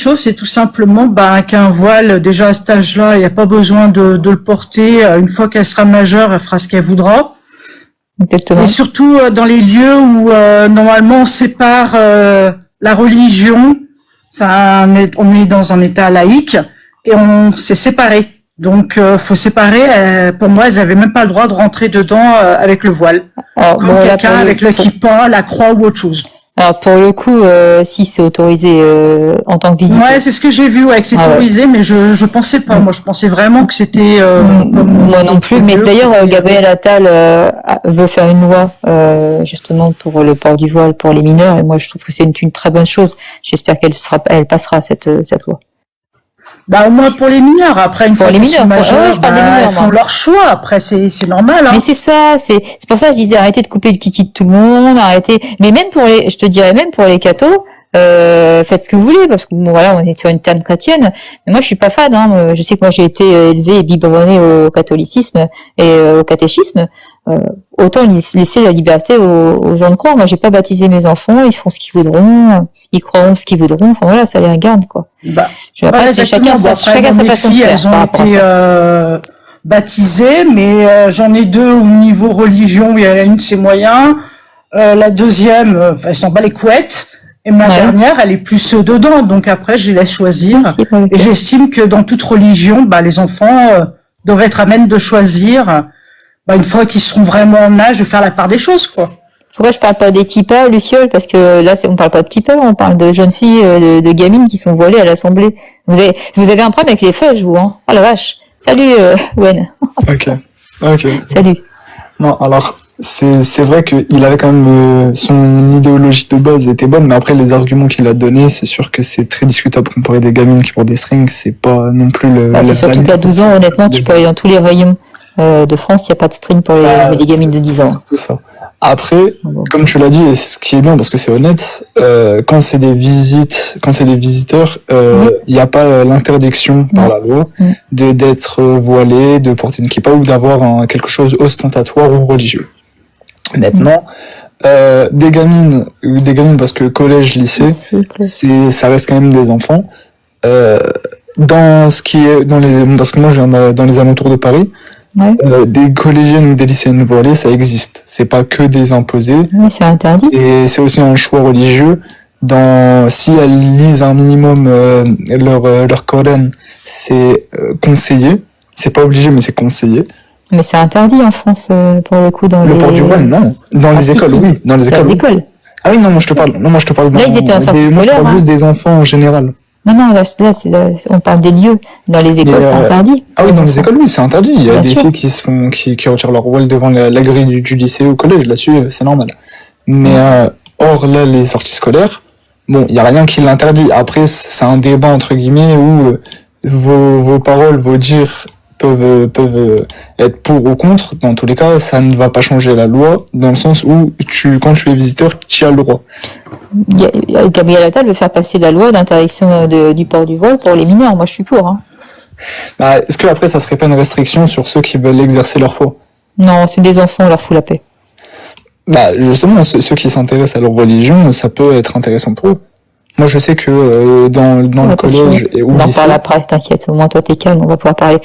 choses, c'est tout simplement qu'un voile, déjà à cet âge-là, il n'y a pas besoin de le porter. Une fois qu'elle sera majeure, elle fera ce qu'elle voudra. Exactement. Et surtout dans les lieux où normalement on sépare la religion. On est dans un état laïque et on s'est séparé. Donc faut séparer. Pour moi, elles avaient même pas le droit de rentrer dedans avec le voile. Alors, Comme quelqu'un avec le kippa, la croix ou autre chose. Alors pour le coup, si c'est autorisé en tant que visiteur. Ouais, c'est ce que j'ai vu, que c'est autorisé, mais je pensais pas. Moi, je pensais vraiment que c'était. Moi non plus. Mais d'ailleurs, Gabriel Attal veut faire une loi justement pour le port du voile pour les mineurs, et moi je trouve que c'est une très bonne chose. J'espère qu'elle passera cette loi. Au moins pour les mineurs. Après, une fois qu'ils sont majeurs, ils font leur choix. Après, c'est normal. Hein. Mais c'est ça, c'est pour ça que je disais arrêtez de couper le kiki de tout le monde, arrêtez. Mais même je te dirais même pour les cathos, faites ce que vous voulez, parce que bon, voilà, on est sur une terre chrétienne. Mais moi, je suis pas fan. Hein. Je sais que moi, j'ai été élevée et biberonnée au catholicisme et au catéchisme. Autant laisser la liberté aux gens de croire. Moi, j'ai pas baptisé mes enfants, ils font ce qu'ils voudront, ils croiront ce qu'ils voudront. Enfin voilà, ça les regarde quoi. Chacun sa façon de faire. Elles ont été baptisées, mais j'en ai deux au niveau religion. Il y en a une, c'est moyen. La deuxième, elle s'en bat les couettes. Et ma dernière, elle est plus dedans. Donc après, je les laisse choisir. Et j'estime que dans toute religion, les enfants doivent être à même de choisir. Une fois qu'ils seront vraiment en âge de faire la part des choses, quoi. Pourquoi je parle pas des kippas, Luciole? Parce que là, on parle pas de kippas, on parle de jeunes filles, de gamines qui sont voilées à l'Assemblée. Vous avez un problème avec les feuilles, vous, hein? Oh la vache. Salut, Wen. Ok. Salut. Non, alors, c'est vrai qu'il avait quand même, son idéologie de base était bonne, mais après, les arguments qu'il a donnés, c'est sûr que c'est très discutable comparer des gamines qui portent des strings, c'est pas non plus c'est surtout qu'à 12 ans, honnêtement, tu peux aller dans tous les rayons de France, il n'y a pas de string pour les gamines de 10 ans. C'est surtout ça. Après, comme tu l'as dit, et ce qui est bien parce que c'est honnête, quand c'est des visiteurs, il n'y a pas l'interdiction par la loi d'être voilé, de porter une kippa ou d'avoir quelque chose ostentatoire ou religieux. Maintenant, des gamines parce que collège, lycée, ça reste quand même des enfants. Parce que moi je viens dans les alentours de Paris. Des collégiennes ou des lycéennes voilées, ça existe. C'est pas que des imposés. Oui, c'est interdit. Et c'est aussi un choix religieux. Si elles lisent un minimum leur Coran, c'est conseillé. C'est pas obligé, mais c'est conseillé. Mais c'est interdit en France pour le coup dans le port du voile, non. Dans les écoles, oui. Dans les écoles. Ah oui, non, moi je te parle. Là, ils étaient en sortie scolaire. Moi, je parle juste des enfants en général. Non, là, on parle des lieux. Dans les écoles, c'est interdit. Ah oui, dans les écoles, oui, c'est interdit. Il y a des filles qui retirent leur voile devant la grille du lycée au collège. Là-dessus, c'est normal. Mais, hors là, les sorties scolaires, bon, il y a rien qui l'interdit. Après, c'est un débat, entre guillemets, où vos paroles, vos dires peuvent être pour ou contre. Dans tous les cas, ça ne va pas changer la loi, dans le sens où quand tu es visiteur, tu as le droit. Gabriel Attal veut faire passer la loi d'interdiction du port du voile pour les mineurs. Moi, je suis pour. Hein. Est-ce que après, ça serait pas une restriction sur ceux qui veulent exercer leur foi? Non, c'est des enfants, on leur fout la paix. Justement, ceux qui s'intéressent à leur religion, ça peut être intéressant pour eux. Moi, je sais que dans le collège et au lycée... On en parle après, t'inquiète. Au moins, toi, t'es calme, on va pouvoir parler.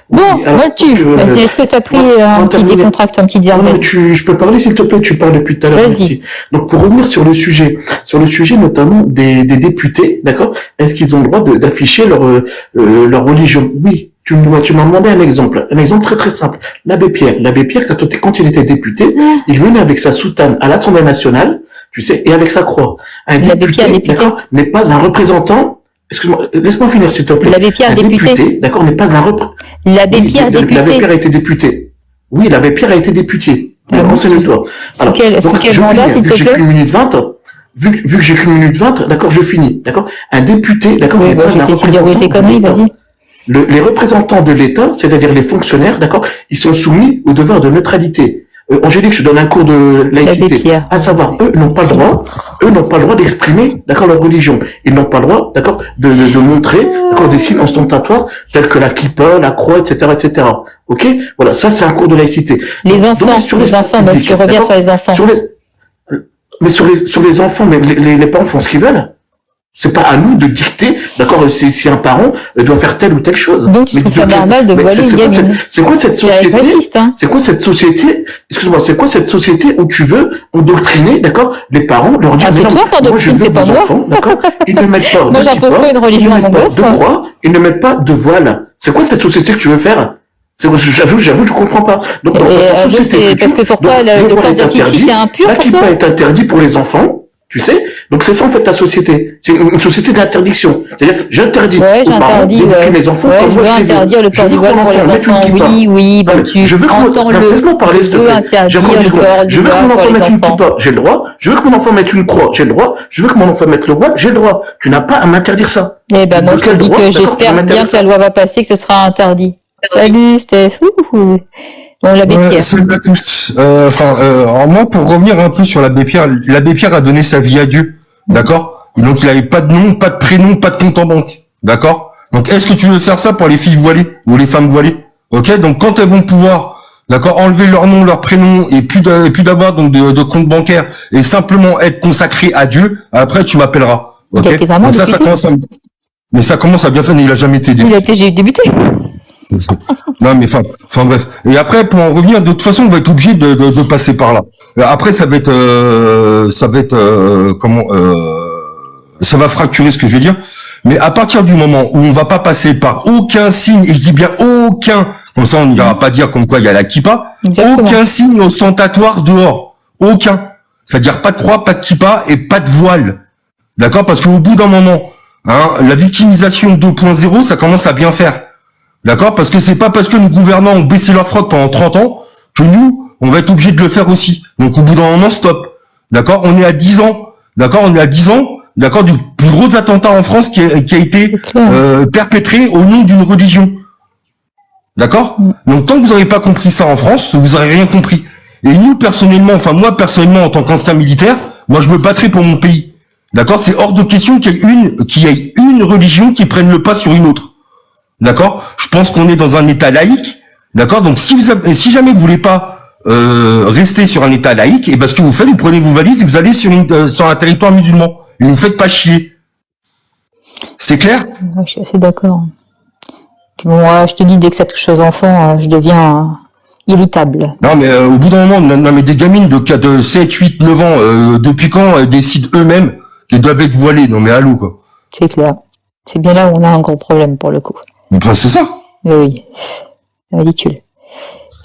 Bon, vas-y, est-ce que t'as pris un petit décontracte, un petit verre? Je peux parler, s'il te plaît? Tu parles depuis tout à l'heure ici. Donc, pour revenir sur le sujet notamment des députés, d'accord? Est-ce qu'ils ont le droit d'afficher leur religion? Oui. Tu m'as demandé un exemple très très simple. L'abbé Pierre, quand il était député, il venait avec sa soutane à l'Assemblée nationale, tu sais, et avec sa croix. Un député, d'accord, n'est pas un représentant. Excuse-moi, laisse-moi finir s'il te plaît. L'abbé Pierre député, d'accord, n'est pas un représentant. L'abbé Pierre député. L'abbé Pierre a été député. Oui, l'abbé Pierre a été député. Renseigne-toi. Sous quel mandat, s'il te plaît? Vu que j'ai qu'une minute 20, vu que j'ai qu'une minute 20, d'accord, je finis, d'accord. Un député, d'accord, n'est pas un représentant. Les représentants de l'État, c'est-à-dire les fonctionnaires, d'accord, ils sont soumis au devoir de neutralité. Angélique, je donne un cours de laïcité. À savoir, eux n'ont pas le droit d'exprimer, d'accord, leur religion. Ils n'ont pas le droit, d'accord, de montrer, d'accord, des signes ostentatoires tels que la kippa, la croix, etc. Ok? Voilà, ça c'est un cours de laïcité. Les enfants, donc tu reviens sur les enfants. Mais sur les enfants, mais les parents font ce qu'ils veulent. C'est pas à nous de dicter, d'accord, si un parent doit faire telle ou telle chose. Donc tu trouves ça normal de voiler une gamine. C'est quoi cette société? C'est quoi cette société? Excuse-moi, c'est quoi cette société où tu veux endoctriner, d'accord, les parents, leur dire, c'est toi qui endoctrine, c'est pas moi. Enfants, d'accord, ils ne mettent pas moi j'impose pas une religion à mon gosse, quoi. Ils ne mettent pas de voile. C'est quoi cette société que tu veux faire? J'avoue, je comprends pas. Donc, parce que pourquoi le corps de Kiki c'est impur pour toi? La kippa est interdit pour les enfants. Tu sais, donc c'est ça en fait la société. C'est une société d'interdiction. C'est-à-dire, j'interdis aux parents d'éduquer les enfants comme je veux interdire le port du voile pour les enfants. Oui, bon, tu entends le. Je veux interdire le port du voile pour les enfants. J'ai le droit. Je veux que mon enfant mette une croix. J'ai le droit. Je veux que mon enfant mette le voile. J'ai le droit. Tu n'as pas à m'interdire ça. Eh ben moi je te dis que j'espère bien que la loi va passer, que ce sera interdit. Salut Steph. Bon, l'abbé Pierre. Salut à tous. Alors moi, pour revenir un peu sur l'abbé Pierre a donné sa vie à Dieu, d'accord? Donc il avait pas de nom, pas de prénom, pas de compte en banque, d'accord? Donc est-ce que tu veux faire ça pour les filles voilées ou les femmes voilées? Ok? Donc quand elles vont pouvoir, d'accord, enlever leur nom, leur prénom et plus d'avoir donc de compte bancaire et simplement être consacré à Dieu, après tu m'appelleras. Ok? Donc ça commence à... Mais ça commence à bien faire, mais il a jamais été débuté. Il a été débuté. Non mais enfin bref. Et après pour en revenir, de toute façon on va être obligé de passer par là. Après ça va fracturer ce que je vais dire. Mais à partir du moment où on va pas passer par aucun signe, et je dis bien aucun, comme ça on n'ira pas dire comme quoi il y a la kippa, aucun signe ostentatoire dehors, aucun. C'est-à-dire pas de croix, pas de kippa et pas de voile. D'accord? Parce qu'au bout d'un moment, la victimisation 2.0 ça commence à bien faire. D'accord? Parce que c'est pas parce que nos gouvernants ont baissé leur frotte pendant 30 ans que nous, on va être obligé de le faire aussi. Donc au bout d'un moment, stop. D'accord? On est à 10 ans. D'accord? On est à 10 ans. D'accord? Du plus gros attentat en France qui a été perpétré au nom d'une religion. D'accord? Donc tant que vous n'aurez pas compris ça en France, vous n'aurez rien compris. Et nous, personnellement, moi personnellement, en tant qu'ancien militaire, moi je me battrai pour mon pays. D'accord? C'est hors de question qu'il y ait une religion qui prenne le pas sur une autre. D'accord? Je pense qu'on est dans un état laïque. D'accord? Donc si jamais vous voulez pas rester sur un état laïque, et ben ce que vous faites, vous prenez vos valises et vous allez sur un territoire musulman. Et vous faites pas chier. C'est clair? Je suis assez d'accord. Bon, je te dis, dès que ça touche aux enfants, je deviens irritable. Non mais au bout d'un moment, non mais des gamines de 7, 8, 9 ans, depuis quand elles décident eux-mêmes qu'elles doivent être voilées? Non mais allô quoi. C'est clair. C'est bien là où on a un gros problème pour le coup. Ben, c'est ça. Oui. Ridicule.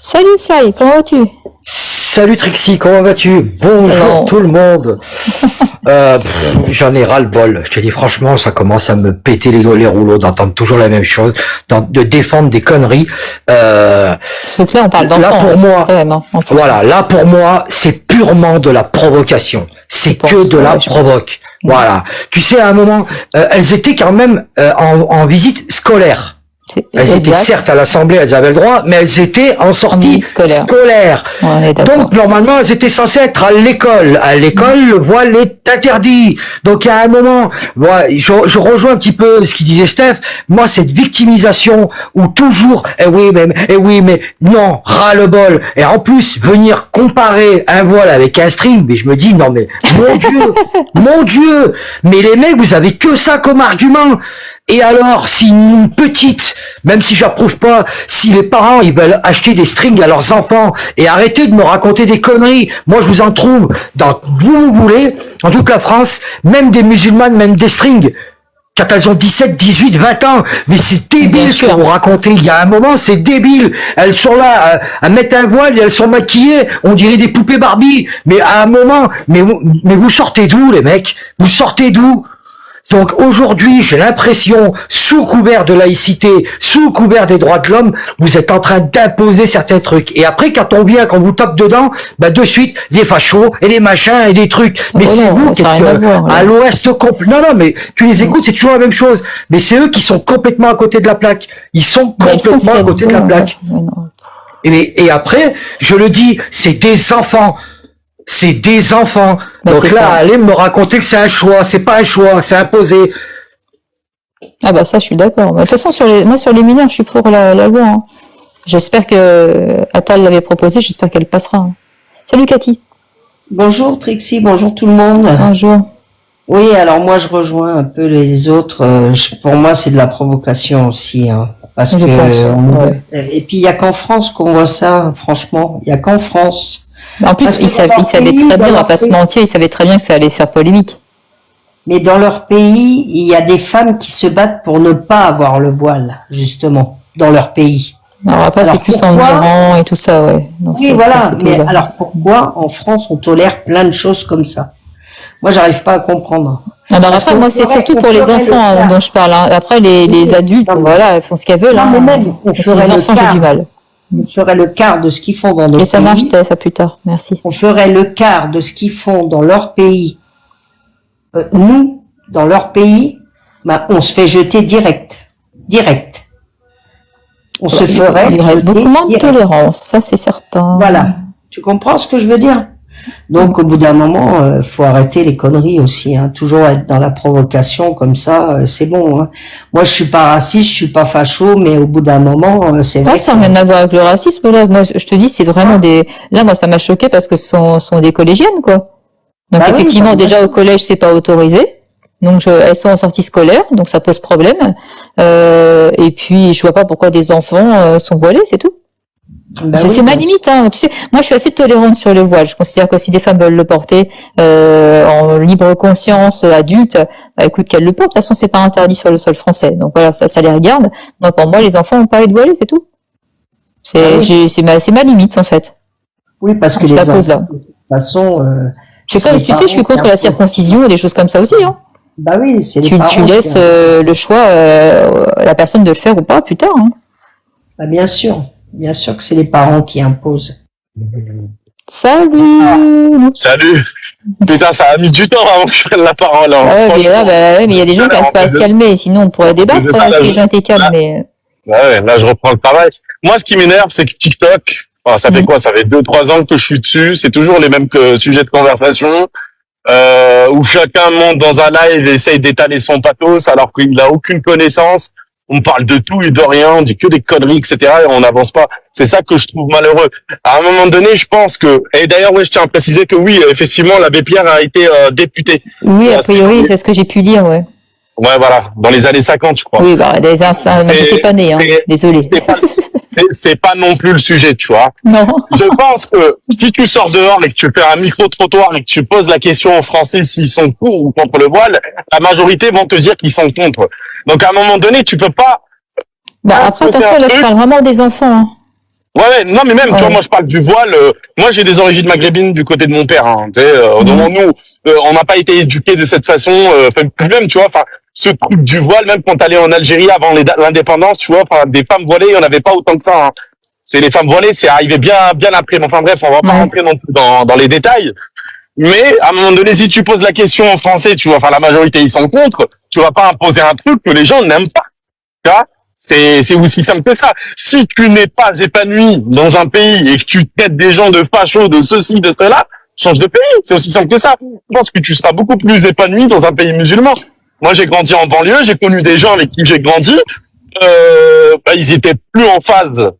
Salut Fly, comment vas-tu? Salut Trixie, comment vas-tu? Bonjour tout le monde. J'en ai ras-le-bol. Je te dis franchement, ça commence à me péter les rouleaux d'entendre toujours la même chose, de défendre des conneries. C'est clair, on parle d'enfants. Là pour moi, quand même, voilà, là pour moi, c'est purement de la provocation. C'est que de la provoque. Voilà. Tu sais, à un moment, elles étaient quand même en visite scolaire. Elles étaient certes à l'Assemblée, elles avaient le droit, mais elles étaient en sortie scolaire. Donc normalement, elles étaient censées être à l'école. À l'école, le voile est interdit. Donc à un moment, moi, je rejoins un petit peu ce qu'il disait Steph. Moi, cette victimisation où toujours, eh oui, mais non, ras-le-bol. Et en plus, venir comparer un voile avec un string, mais je me dis non mais mon Dieu, mais les mecs, vous avez que ça comme argument. Et alors, si une petite, même si j'approuve pas, si les parents ils veulent acheter des strings à leurs enfants et arrêter de me raconter des conneries, moi je vous en trouve dans où vous voulez, en toute la France, même des musulmanes, même des strings, quand elles ont 17, 18, 20 ans, mais c'est débile ce que vous racontez, il y a un moment c'est débile, elles sont là à mettre un voile et elles sont maquillées, on dirait des poupées Barbie, mais à un moment, mais vous sortez d'où les mecs? Vous sortez d'où? Donc aujourd'hui, j'ai l'impression, sous couvert de laïcité, sous couvert des droits de l'homme, vous êtes en train d'imposer certains trucs. Et après, quand on vient, quand vous tape dedans, bah de suite, les fachos et les machins et des trucs. Mais c'est vous qui êtes à l'ouest complet. Non, mais tu les écoutes, c'est toujours la même chose. Mais c'est eux qui sont complètement à côté de la plaque. Ils sont complètement à côté de la plaque. Et après, je le dis, c'est des enfants. C'est des enfants. Donc là, allez me raconter que c'est un choix. C'est pas un choix, c'est imposé. Ah bah ça, je suis d'accord. De toute façon, sur les mineurs, je suis pour la loi. Hein. J'espère que Attal l'avait proposé, j'espère qu'elle passera. Hein. Salut Cathy. Bonjour Trixie, bonjour tout le monde. Bonjour. Oui, alors moi je rejoins un peu les autres. Pour moi, c'est de la provocation aussi, hein, parce que et puis il y a qu'en France qu'on voit ça. Franchement, il y a qu'en France. En plus, ils savaient très bien, on va pas se mentir, ils savaient très bien que ça allait faire polémique. Mais dans leur pays, il y a des femmes qui se battent pour ne pas avoir le voile, justement, dans leur pays. Alors après, c'est plus en Iran et tout ça, ouais. Non, oui, voilà. Mais alors pourquoi en France on tolère plein de choses comme ça? Moi, j'arrive pas à comprendre. Alors après, moi, c'est surtout pour les enfants dont je parle. Hein. Après, les adultes, voilà, elles font ce qu'elles veulent. Non, mais même, on ferait les enfants, j'ai du mal. On ferait le quart de ce qu'ils font dans nos pays. Et ça marche, à plus tard. Merci. On ferait le quart de ce qu'ils font dans leur pays. Nous, dans leur pays, bah, on se fait jeter direct. On se ferait. Il y aurait beaucoup moins de tolérance, ça c'est certain. Voilà. Tu comprends ce que je veux dire? Donc, au bout d'un moment, faut arrêter les conneries aussi. Hein. Toujours être dans la provocation comme ça, c'est bon. Hein. Moi, je suis pas raciste, je suis pas facho, mais au bout d'un moment, c'est vrai. Ça n'a rien à voir avec le racisme. Là, moi, je te dis, c'est vraiment des. Là, moi, ça m'a choqué parce que ce sont des collégiennes, quoi. Donc, effectivement, déjà au collège, c'est pas autorisé. Donc, elles sont en sortie scolaire, donc ça pose problème. Et puis, je vois pas pourquoi des enfants sont voilés, c'est tout. C'est ma limite, hein. Tu sais, moi je suis assez tolérante sur le voile. Je considère que si des femmes veulent le porter en libre conscience adulte, bah, écoute, qu'elles le portent. De toute façon, c'est pas interdit sur le sol français. Donc voilà, ça les regarde. Donc pour moi, les enfants ont pas à être voilés, c'est tout. C'est ma limite en fait. Oui, parce que les enfants, de toute façon, c'est comme tu sais, je suis contre la circoncision et des choses comme ça aussi. Hein. Bah oui, c'est tu laisses le choix à la personne de le faire ou pas plus tard. Hein. Bah bien sûr. Bien sûr que c'est les parents qui imposent. Salut. Salut. Putain, ça a mis du temps avant que je prenne la parole. Hein. Ouais, mais il y a des gens qui n'arrivent pas à se calmer. Sinon, on pourrait débattre si les gens étaient calmes. Mais... Ouais, là, je reprends le travail. Moi, ce qui m'énerve, c'est que TikTok, enfin, ça fait quoi? Ça fait 2-3 ans que je suis dessus. C'est toujours les mêmes sujets de conversation. Où chacun monte dans un live et essaye d'étaler son pathos alors qu'il n'a aucune connaissance. On parle de tout et de rien, on dit que des conneries, etc. et on n'avance pas. C'est ça que je trouve malheureux. À un moment donné, je pense que... Et d'ailleurs, je tiens à préciser que oui, effectivement, l'abbé Pierre a été député. Oui, a priori, c'est ce que j'ai pu lire, ouais. Ouais, voilà, dans les années 50, je crois. Oui, bah, j'étais pas né, hein. Désolé. C'est pas non plus le sujet, tu vois. Non. Je pense que si tu sors dehors et que tu fais un micro-trottoir et que tu poses la question aux Français s'ils sont pour ou contre le voile, la majorité vont te dire qu'ils sont contre. Donc, à un moment donné, tu peux pas... Bah, après, attention, là, je parle vraiment des enfants, hein. Ouais, non, mais même, tu vois, moi, je parle du voile. Moi, j'ai des origines maghrébines du côté de mon père. Hein, tu sais, nous, on n'a pas été éduqués de cette façon. Même, tu vois, enfin, ce truc du voile, même quand t'allais en Algérie avant l'indépendance, tu vois, enfin, des femmes voilées, il y en avait pas autant que ça. Hein. C'est les femmes voilées, c'est arrivé bien après. Mais enfin bref, on va pas rentrer non plus dans les détails. Mais à un moment donné, si tu poses la question en français, tu vois, enfin, la majorité ils sont contre. Tu vas pas imposer un truc que les gens n'aiment pas. Tu vois. C'est aussi simple que ça. Si tu n'es pas épanoui dans un pays et que tu traites des gens de fachos, de ceci, de cela, change de pays. C'est aussi simple que ça. Je pense que tu seras beaucoup plus épanoui dans un pays musulman. Moi, j'ai grandi en banlieue, j'ai connu des gens avec qui j'ai grandi. Ils étaient plus en phase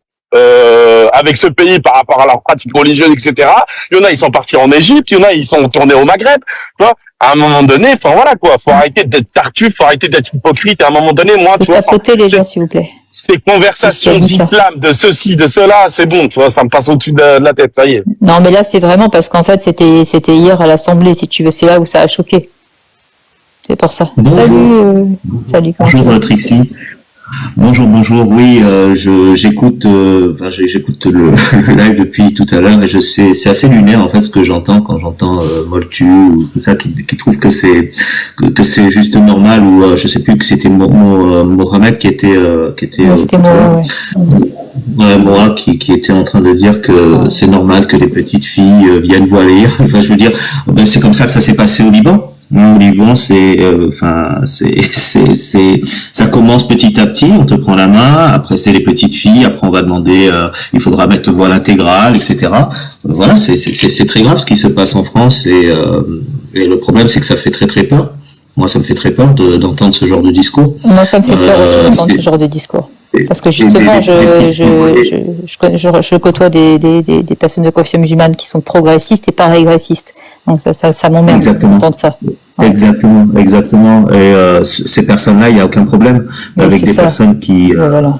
avec ce pays par rapport à leurs pratiques religieuses, etc. Il y en a, ils sont partis en Égypte. Il y en a, ils sont tournés au Maghreb. Tu vois, à un moment donné, enfin voilà quoi, faut arrêter d'être tartuffe, faut arrêter d'être hypocrite. À un moment donné, moi, tu vois, les gens, s'il vous plaît. Ces conversations d'islam, de ceci, de cela, c'est bon, tu vois, ça me passe au-dessus de la tête, ça y est. Non, mais là, c'est vraiment parce qu'en fait, c'était hier à l'Assemblée, si tu veux, c'est là où ça a choqué. C'est pour ça. Bonjour. Salut. Bonjour Trixie. Bonjour. Oui, j'écoute le live depuis tout à l'heure et c'est assez lunaire en fait ce que j'entends quand j'entends Moltu ou tout ça qui trouve que c'est juste normal ou je sais plus que c'était Mohamed qui était c'était moi, ouais. Moi qui était en train de dire que c'est normal que les petites filles viennent voiler. Enfin, je veux dire, c'est comme ça que ça s'est passé au Liban. Au Liban, ça commence petit à petit, on te prend la main, après c'est les petites filles, après on va demander, il faudra mettre le voile intégral, etc. Voilà, c'est très grave ce qui se passe en France et le problème c'est que ça fait très très peur. Moi, ça me fait très peur d'entendre ce genre de discours. Moi, ça me fait peur aussi d'entendre ce genre de discours. Parce que justement, je côtoie des personnes de confession musulmane qui sont progressistes et pas régressistes. Donc ça m'emmerde d'entendre ça. Exactement. Et ces personnes-là, il n'y a aucun problème avec des personnes qui ont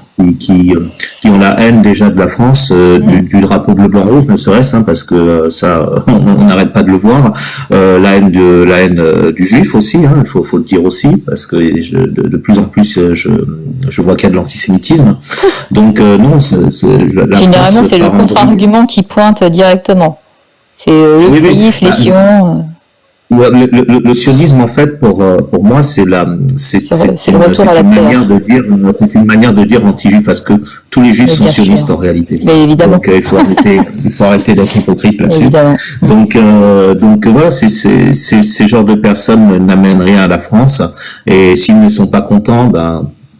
la haine déjà de la France, du drapeau bleu blanc rouge, ne serait-ce, parce que ça, on n'arrête pas de le voir. La haine du juif aussi, il faut le dire aussi, parce que de plus en plus, je vois qu'il y a de l'antisémitisme. Donc non, généralement, c'est le contre-argument qui pointe directement. C'est le juif, les sions. Le sionisme, en fait, pour moi, c'est une manière de dire anti-juif, parce que tous les juifs sont sionistes en réalité. Mais évidemment. Donc il faut arrêter d'être hypocrite là-dessus. Évidemment. Donc voilà, ces genres de personnes n'amènent rien à la France, et s'ils ne sont pas contents,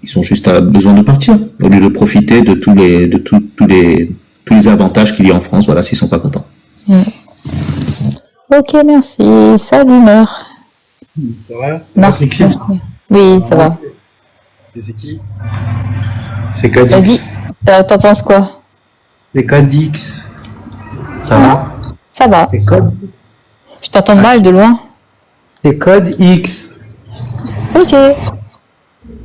ils ont juste besoin de partir au lieu de profiter de tous les avantages qu'il y a en France. Voilà, s'ils sont pas contents. Ok, merci. Salut, mère. Ça va? Marc. Oui, ça va. C'est qui? C'est Code Vas-y. X. T'en penses quoi? C'est Code X. Ça va? Ça va. C'est Code. Je t'entends mal de loin. C'est Code X. Ok.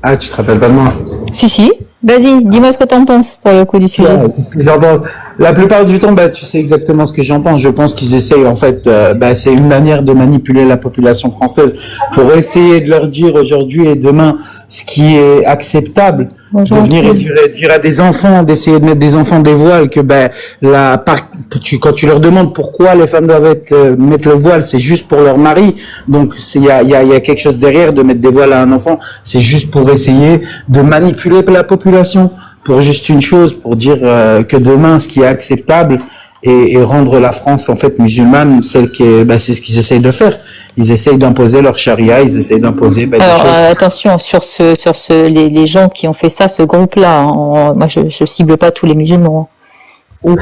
Ah, tu te rappelles pas de moi? Si. Vas-y, dis-moi ce que t'en penses pour le coup du sujet. Ouais, ce que j'en pense. La plupart du temps, tu sais exactement ce que j'en pense. Je pense qu'ils essayent, en fait, c'est une manière de manipuler la population française pour essayer de leur dire aujourd'hui et demain ce qui est acceptable. De venir et dire à des enfants, d'essayer de mettre des enfants des voiles, que quand tu leur demandes pourquoi les femmes doivent mettre le voile, c'est juste pour leur mari. Donc il y a quelque chose derrière de mettre des voiles à un enfant. C'est juste pour essayer de manipuler la population pour juste une chose, pour dire que demain ce qui est acceptable et rendre la France en fait musulmane, celle qui est, c'est ce qu'ils essayent de faire. Ils essayent d'imposer leur charia, ils essayent d'imposer des choses. Attention sur les gens qui ont fait ça, ce groupe-là. Moi, je cible pas tous les musulmans. Ouf,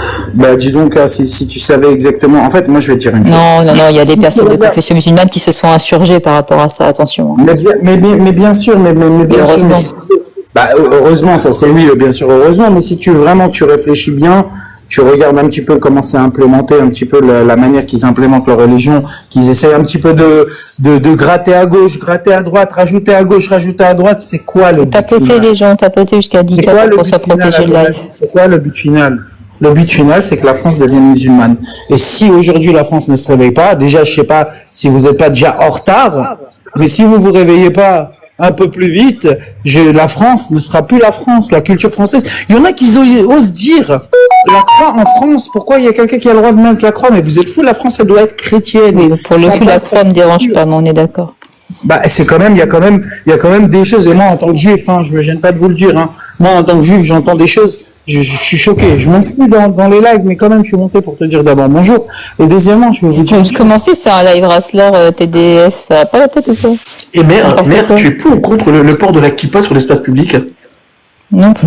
dis donc, si tu savais exactement. En fait, moi, je vais te dire une chose. Non, il y a des personnes de confession musulmane qui se sont insurgées par rapport à ça. Attention. Mais bien sûr, mais bien sûr. Heureusement, ça c'est oui, bien sûr, heureusement. Mais si tu réfléchis bien. Tu regardes un petit peu comment c'est implémenté, un petit peu la manière qu'ils implémentent leur religion, qu'ils essayent un petit peu de gratter à gauche, gratter à droite, rajouter à gauche, rajouter à droite. C'est quoi le but final? Tapoter les gens, tapoter jusqu'à 10 cas pour qu'on soit protégé de live. C'est quoi le but final? Le but final, c'est que la France devienne musulmane. Et si aujourd'hui la France ne se réveille pas, déjà, je sais pas si vous n'êtes pas déjà en retard, mais si vous vous réveillez pas un peu plus vite, la France ne sera plus la France, la culture française. Il y en a qui osent dire la croix en France. Pourquoi il y a quelqu'un qui a le droit de mettre la croix? Mais vous êtes fous, la France, elle doit être chrétienne. Oui, pour le coup, la croix me dérange pas, mais on est d'accord. C'est quand même, il y a quand même des choses. Et moi, en tant que juif, je me gêne pas de vous le dire, moi, en tant que juif, j'entends des choses. Je suis choqué. Je monte plus dans les lives, mais quand même, je suis monté pour te dire d'abord bonjour. Et deuxièmement, je vais vous dire. Commencer, c'est un live Rassler TDF. Ça va pas la tête ou quoi? Et mère, tu es pour ou contre le port de la kippa sur l'espace public? Non plus.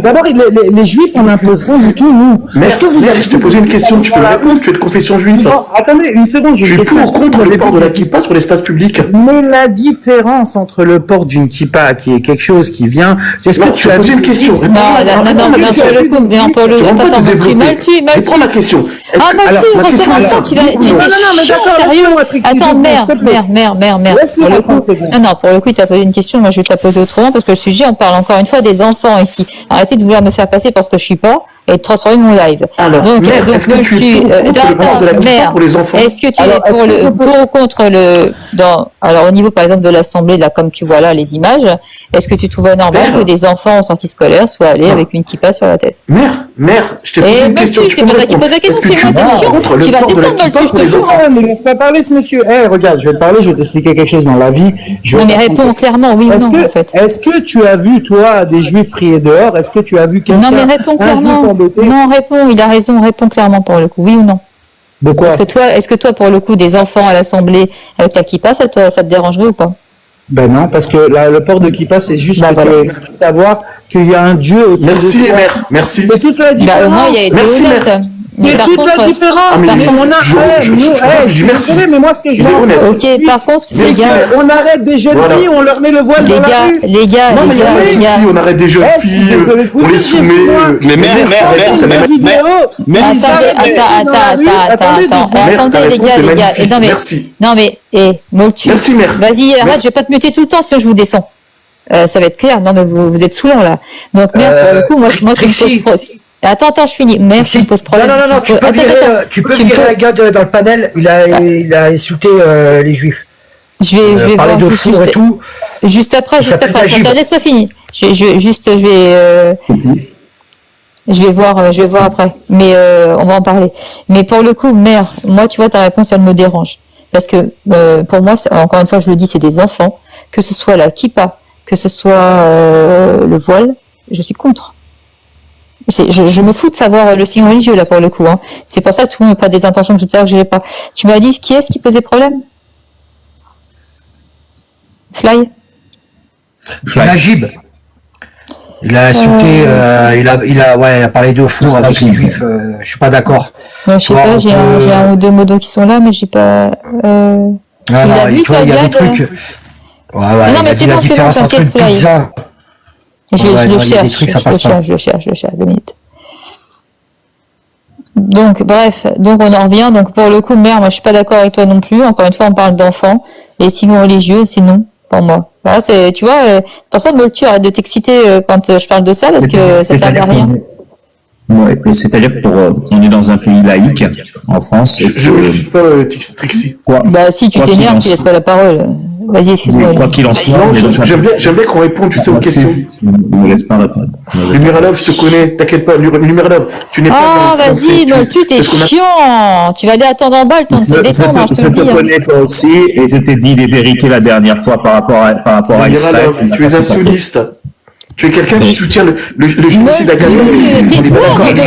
D'abord, les juifs, on impose rien du tout, nous. Mais est-ce que vous avez... Je t'ai posé une question, tu peux me répondre, tu es de confession juive. Non, attendez, une seconde, tu es pour ou contre le port de la kippa sur l'espace public? Mais la différence entre le port d'une kippa, qui est quelque chose qui vient... Est-ce que tu as posé une question? Non, pour le coup, non, pour le coup, attends, Maltu. Prends la question. Maltu, recommençons, tu étais sérieux. Attends, mère. Pour le coup, il t'a posé une question, moi je vais te la poser autrement, parce que le sujet, on parle encore une fois des enfants ici. Arrêtez de vouloir me faire passer pour ce que je suis pas et de transformer mon live. Alors, mère, est-ce que tu es contre le port de la kippa pour les enfants? Est-ce que tu es pour ou contre alors au niveau par exemple de l'Assemblée, là comme tu vois là les images, est-ce que tu trouves normal que des enfants en sortie scolaire soient allés avec une kippa sur la tête? Mère, je t'ai posé une question. C'est pas toi qui poses la question, c'est moi ta question. Tu vas descendre dans le dessus, je te jure. Mais laisse pas parler ce monsieur. Regarde, je vais te parler, je vais t'expliquer quelque chose dans la vie. Non mais réponds clairement, oui ou non en fait. Est-ce que tu as vu toi des juifs prier dehors? Est-ce que tu as vu quelqu'un? Non mais réponds clairement. Non, réponds, il a raison, réponds clairement pour le coup, oui ou non? De quoi? Est-ce que toi, pour le coup, des enfants à l'Assemblée avec la kippa, ça te dérangerait ou pas? Non, parce que le port de kippa, c'est juste savoir qu'il y a un Dieu au-dessus de toi. Merci, mère, merci. C'est toute la différence. Au moins, il y a été honnête. Mais C'est toute la différence. Mais moi, ce que je vois. Ok, par contre, les gars, on arrête des jeunes filles, on leur met le voile dans la rue. Les gars. On arrête des jeunes filles, on les soumet. Mais merde, attendez, les gars. Non, mais, Moltu. Merci, mère. Vas-y, arrête, je vais pas te muter tout le temps, sinon je vous descends. Ça va être clair. Non, mais vous êtes saoulant, là. Donc, merde, pour le coup, moi, je me pose Attends, je finis. Merde, tu me poses problème. Non, tu peux virer la gars dans le panel. Il a insulté les juifs. Je vais parler de four et tout. Juste après. Attends, laisse-moi finir. Je vais voir après. Mais on va en parler. Mais pour le coup, mère, moi, tu vois, ta réponse, elle me dérange. Parce que pour moi, encore une fois, je le dis, c'est des enfants. Que ce soit la kippa, que ce soit le voile, je suis contre. Je me fous de savoir le signe religieux, là, pour le coup. Hein. C'est pour ça que tout le monde n'a pas des intentions tout à l'heure que je n'ai pas. Tu m'as dit qui est-ce qui posait problème? Fly. Najib. Il a insulté, il a parlé de four avec les juifs. Je suis pas d'accord. Je sais pas, j'ai un ou deux modos qui sont là, mais j'ai pas. Il y a des trucs. Non, mais c'est bon, t'inquiète, Fly. Je le cherche, 2 minutes. Donc, bref, on en revient. Donc, pour le coup, mère, moi, je suis pas d'accord avec toi non plus. Encore une fois, on parle d'enfants. Les signes religieux, c'est non, pour moi. Voilà, tu vois, pour ça, Moltu, arrête de t'exciter quand je parle de ça, parce que ça sert à rien. Ouais, c'est-à-dire on est dans un pays laïque, en France. Je m'excite pas, Trixie. Bah, si tu t'énerves, tu laisses pas la parole. Vas-y, excuse-moi. Quoi qu'il en soit, j'aime bien qu'on réponde, tu sais, aux questions. Ne me laisse pas répondre. Numeralov, je te connais, t'inquiète pas, Numeralov, tu n'es pas un vas-y, Moltu, t'es chiant. Tu vas aller attendre en bas, le temps de te détendre, je te le dis. Je te connais toi aussi, et je t'ai dit les vérités la dernière fois par rapport à Israël. Tu es un sioniste. Tu es quelqu'un qui soutient le génocide à Gaza. Tais-toi, nom de Dieu.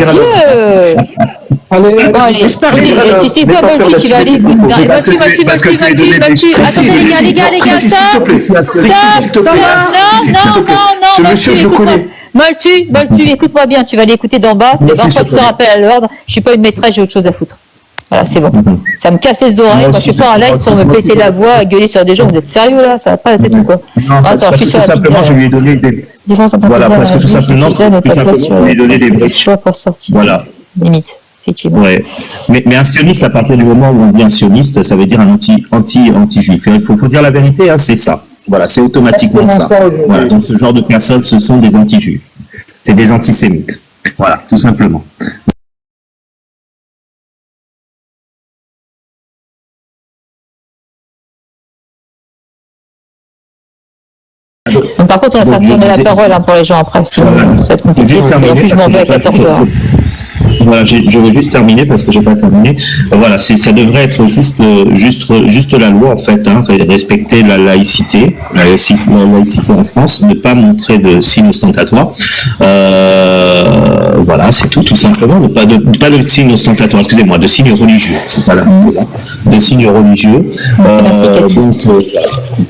Allez, tu sais quoi, Moltu, tu vas aller écouter. Moltu. Attendez, les gars, stop. Non, Moltu, écoute-moi bien, tu vas aller écouter d'en bas, c'est 20 fois que je te rappelle à l'ordre, je suis pas une maîtresse, j'ai autre chose à foutre. Voilà, c'est bon. Ça me casse les oreilles, quand je suis pas en live pour me péter la voix, gueuler sur des gens, vous êtes sérieux là, ça va pas la tête ou quoi? Attends, je suis sur la simplement, je lui ai donné des... Voilà, parce que tout simplement, je lui ai donné des briques. Pour sortir. Voilà. Limite. Ouais. Mais un sioniste, à partir du moment où on dit un sioniste, ça veut dire un anti-juif. Il faut dire la vérité, hein, c'est ça. Voilà, c'est automatiquement ça. Voilà, donc ce genre de personnes, ce sont des anti-juifs. C'est des antisémites. Voilà, tout simplement. Donc, par contre, on va faire tourner la parole pour les gens après, sinon ça va être compliqué. En plus, je m'en vais à 14h. Voilà, je vais juste terminer parce que j'ai pas terminé. Voilà, ça devrait être juste la loi en fait, hein, respecter la laïcité en France, ne pas montrer de signes ostentatoires. Voilà, c'est tout simplement, pas de signes ostentatoires, excusez-moi, de signes religieux. C'est pas là, de signes religieux.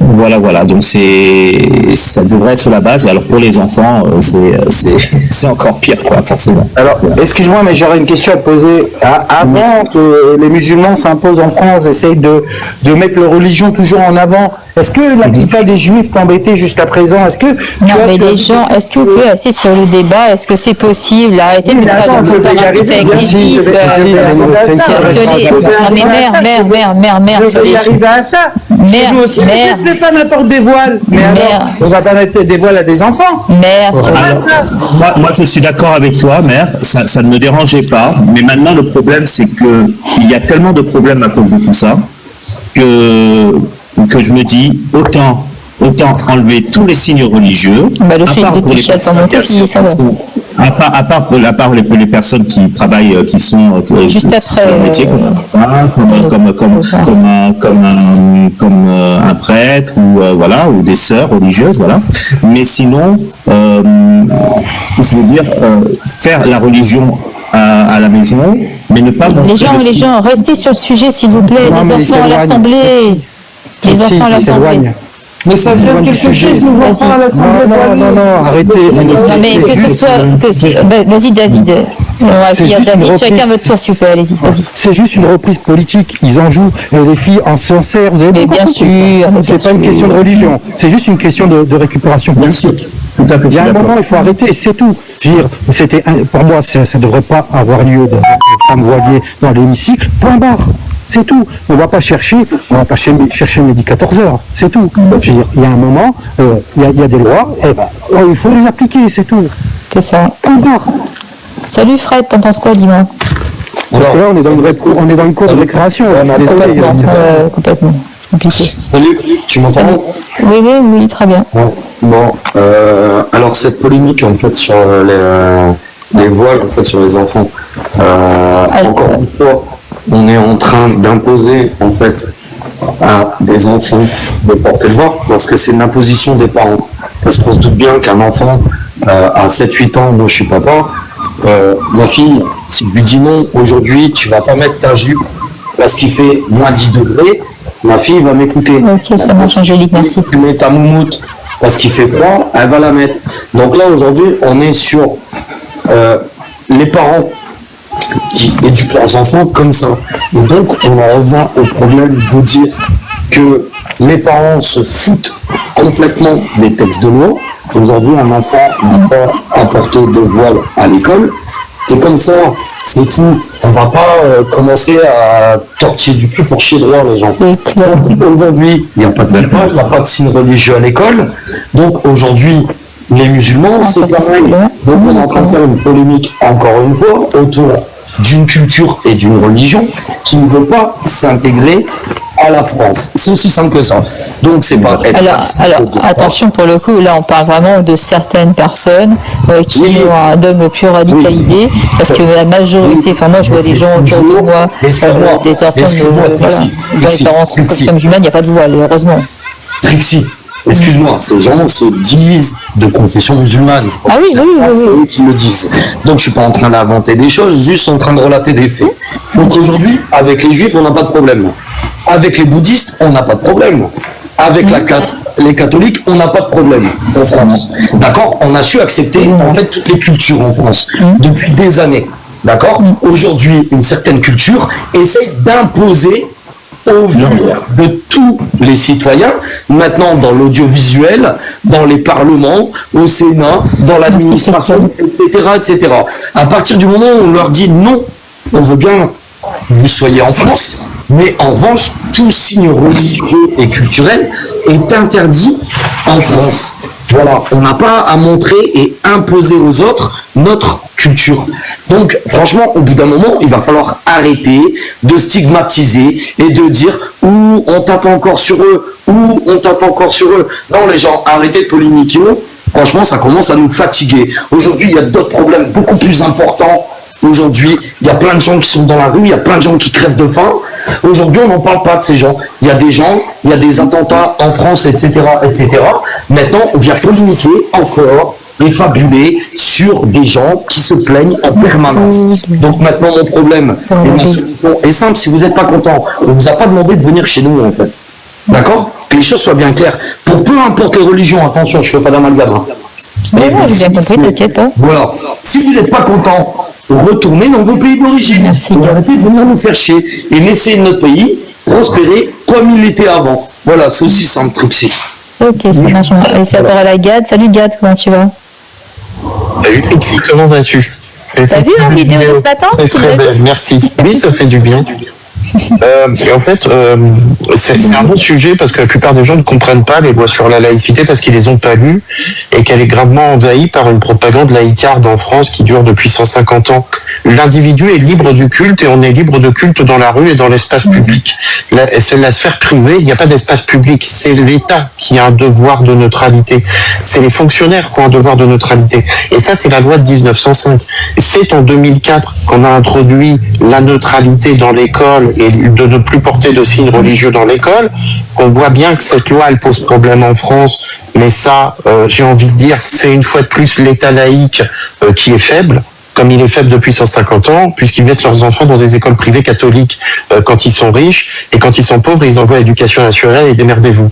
Voilà, donc ça devrait être la base. Alors pour les enfants, c'est encore pire, quoi, forcément. Alors, excuse-moi, mais j'aurais une question à te poser. Avant que les musulmans s'imposent en France, essayent de mettre leur religion toujours en avant, est-ce que la kippa des juifs t'embêtait jusqu'à présent? Est-ce que les gens, est-ce que vous pouvez rester sur le débat? Est-ce que c'est possible? Arrêtez de faire des comparatifs avec les juifs. Non mais mère. Je vais y arriver à ça. Nous aussi, les juifs ne pas n'importe des voiles. Mais alors, on va pas mettre des voiles à des enfants. Moi, je suis d'accord avec toi, mère. Ça ne me dérangeait pas. Mais maintenant, le problème, c'est que il y a tellement de problèmes à cause de tout ça que je me dis autant enlever tous les signes religieux, à part les personnes qui travaillent, qui sont juste après le métier, comme un prêtre ou voilà, ou des sœurs religieuses, voilà. Mais sinon, je veux dire, faire la religion à la maison, mais ne pas montrer les gens, restez sur le sujet, s'il vous plaît. Les enfants à l'Assemblée. Les enfants à l'Assemblée. Mais ça vient quelque chose, je nous vois pas à l'Assemblée. Non, arrêtez. Non, mais que ce soit... Vas-y, David. Il y a David, chacun votre tour, s'il vous plaît, allez-y, vas-y. C'est juste une reprise politique, ils en jouent, et les filles en s'en servent, vous avez mais bien sûr, c'est pas une question de religion, c'est juste une question de récupération politique. Tout à fait. Il y a un moment, il faut arrêter, c'est tout. Je veux dire, pour moi, ça ne devrait pas avoir lieu de femmes voilées dans l'hémicycle, point barre. C'est tout. On va pas chercher midi 14h. C'est tout. Je veux dire, il y a un moment, il y a des lois, et il faut les appliquer, c'est tout. C'est ça. Point barre. Salut Fred, t'en penses quoi, dis-moi? Parce que là, on est dans une cour de récréation. Complètement. C'est compliqué. Salut, tu m'entends? Oui, très bien. Ouais. Bon, alors cette polémique en fait sur les voiles en fait sur les enfants. Encore une fois, on est en train d'imposer en fait à des enfants de porter le voile parce que c'est une imposition des parents. Parce qu'on se doute bien qu'un enfant à 7-8 ans, moi je suis papa. Ma fille, si je lui dis non, aujourd'hui tu vas pas mettre ta jupe parce qu'il fait moins 10 degrés, ma fille va m'écouter. Ok, ça marche, Angélique, merci. Tu mets ta moumoute parce qu'il fait froid, elle va la mettre. Donc là aujourd'hui, on est sur les parents qui éduquent leurs enfants comme ça. Et donc on en revient au problème de dire que les parents se foutent complètement des textes de loi. Aujourd'hui, un enfant n'a pas à porter de voile à l'école. C'est comme ça, c'est tout. On va pas commencer à tortiller du cul pour chier droit les gens. C'est clair. Aujourd'hui, il n'y a pas de voile, il n'y a pas de signe religieux à l'école. Donc aujourd'hui, les musulmans, c'est pareil. Donc on est en train de faire une polémique, encore une fois, autour d'une culture et d'une religion qui ne veut pas s'intégrer à la France. C'est aussi simple que ça. Donc c'est pas être alors attention, pour le coup, là on parle vraiment de certaines personnes qui ont un dogme plus radicalisé, parce que la majorité, enfin moi je vois des gens autour de moi, des enfants dans les parents sont confession musulmane, il n'y a pas de voile, heureusement. Trixie, excuse-moi, ces gens se disent de confession musulmane. Ah oui. C'est eux qui le disent. Donc je suis pas en train d'inventer des choses, juste en train de relater des faits. Donc aujourd'hui, avec les juifs, on n'a pas de problème. Avec les bouddhistes, on n'a pas de problème. Avec les catholiques, on n'a pas de problème en France. D'accord? On a su accepter en fait toutes les cultures en France depuis des années. D'accord? Aujourd'hui, une certaine culture essaye d'imposer au vu de tous les citoyens, maintenant dans l'audiovisuel, dans les parlements, au Sénat, dans l'administration, etc. À partir du moment où on leur dit non, on veut bien que vous soyez en France, mais en revanche, tout signe religieux et culturel est interdit en France. Voilà, on n'a pas à montrer et imposer aux autres notre culture. Donc, franchement, au bout d'un moment, il va falloir arrêter de stigmatiser et de dire « ou on tape encore sur eux, ou on tape encore sur eux ». Non, les gens, arrêtez de polémiquer. Franchement, ça commence à nous fatiguer. Aujourd'hui, il y a d'autres problèmes beaucoup plus importants. Aujourd'hui, il y a plein de gens qui sont dans la rue, il y a plein de gens qui crèvent de faim. Aujourd'hui, on n'en parle pas de ces gens. Il y a des gens, il y a des attentats en France, etc., etc. Maintenant, on vient polémiquer encore et fabuler sur des gens qui se plaignent en permanence. Donc maintenant, mon problème et ma solution est simple. Si vous n'êtes pas content, on vous a pas demandé de venir chez nous, en fait. D'accord? Que les choses soient bien claires. Pour peu importe les religions, attention, je fais pas d'amalgame. Hein. Mais moi, j'ai bien compris, t'inquiète pas. Voilà. Si vous n'êtes pas content, retournez dans vos pays d'origine. Arrêtez de venir nous faire chier et laissez notre pays prospérer comme il était avant. Voilà, c'est aussi simple, Trixie. Ok, ça marche. Et c'est encore à la Gad. Salut Gad, comment tu vas? Salut Trixie, comment vas-tu? T'as vu la vidéo de ce matin? Très belle, merci. Oui, ça fait du bien. Et en fait, c'est un bon sujet parce que la plupart des gens ne comprennent pas les lois sur la laïcité parce qu'ils les ont pas lues et qu'elle est gravement envahie par une propagande laïcarde en France qui dure depuis 150 ans. L'individu est libre du culte et on est libre de culte dans la rue et dans l'espace public. C'est la sphère privée, il n'y a pas d'espace public. C'est l'État qui a un devoir de neutralité. C'est les fonctionnaires qui ont un devoir de neutralité. Et ça, c'est la loi de 1905. C'est en 2004 qu'on a introduit la neutralité dans l'école et de ne plus porter de signes religieux dans l'école, qu'on voit bien que cette loi, elle pose problème en France, mais ça, j'ai envie de dire, c'est une fois de plus l'État laïque qui est faible, comme il est faible depuis 150 ans, puisqu'ils mettent leurs enfants dans des écoles privées catholiques quand ils sont riches, et quand ils sont pauvres, ils envoient l'éducation nationale et démerdez-vous.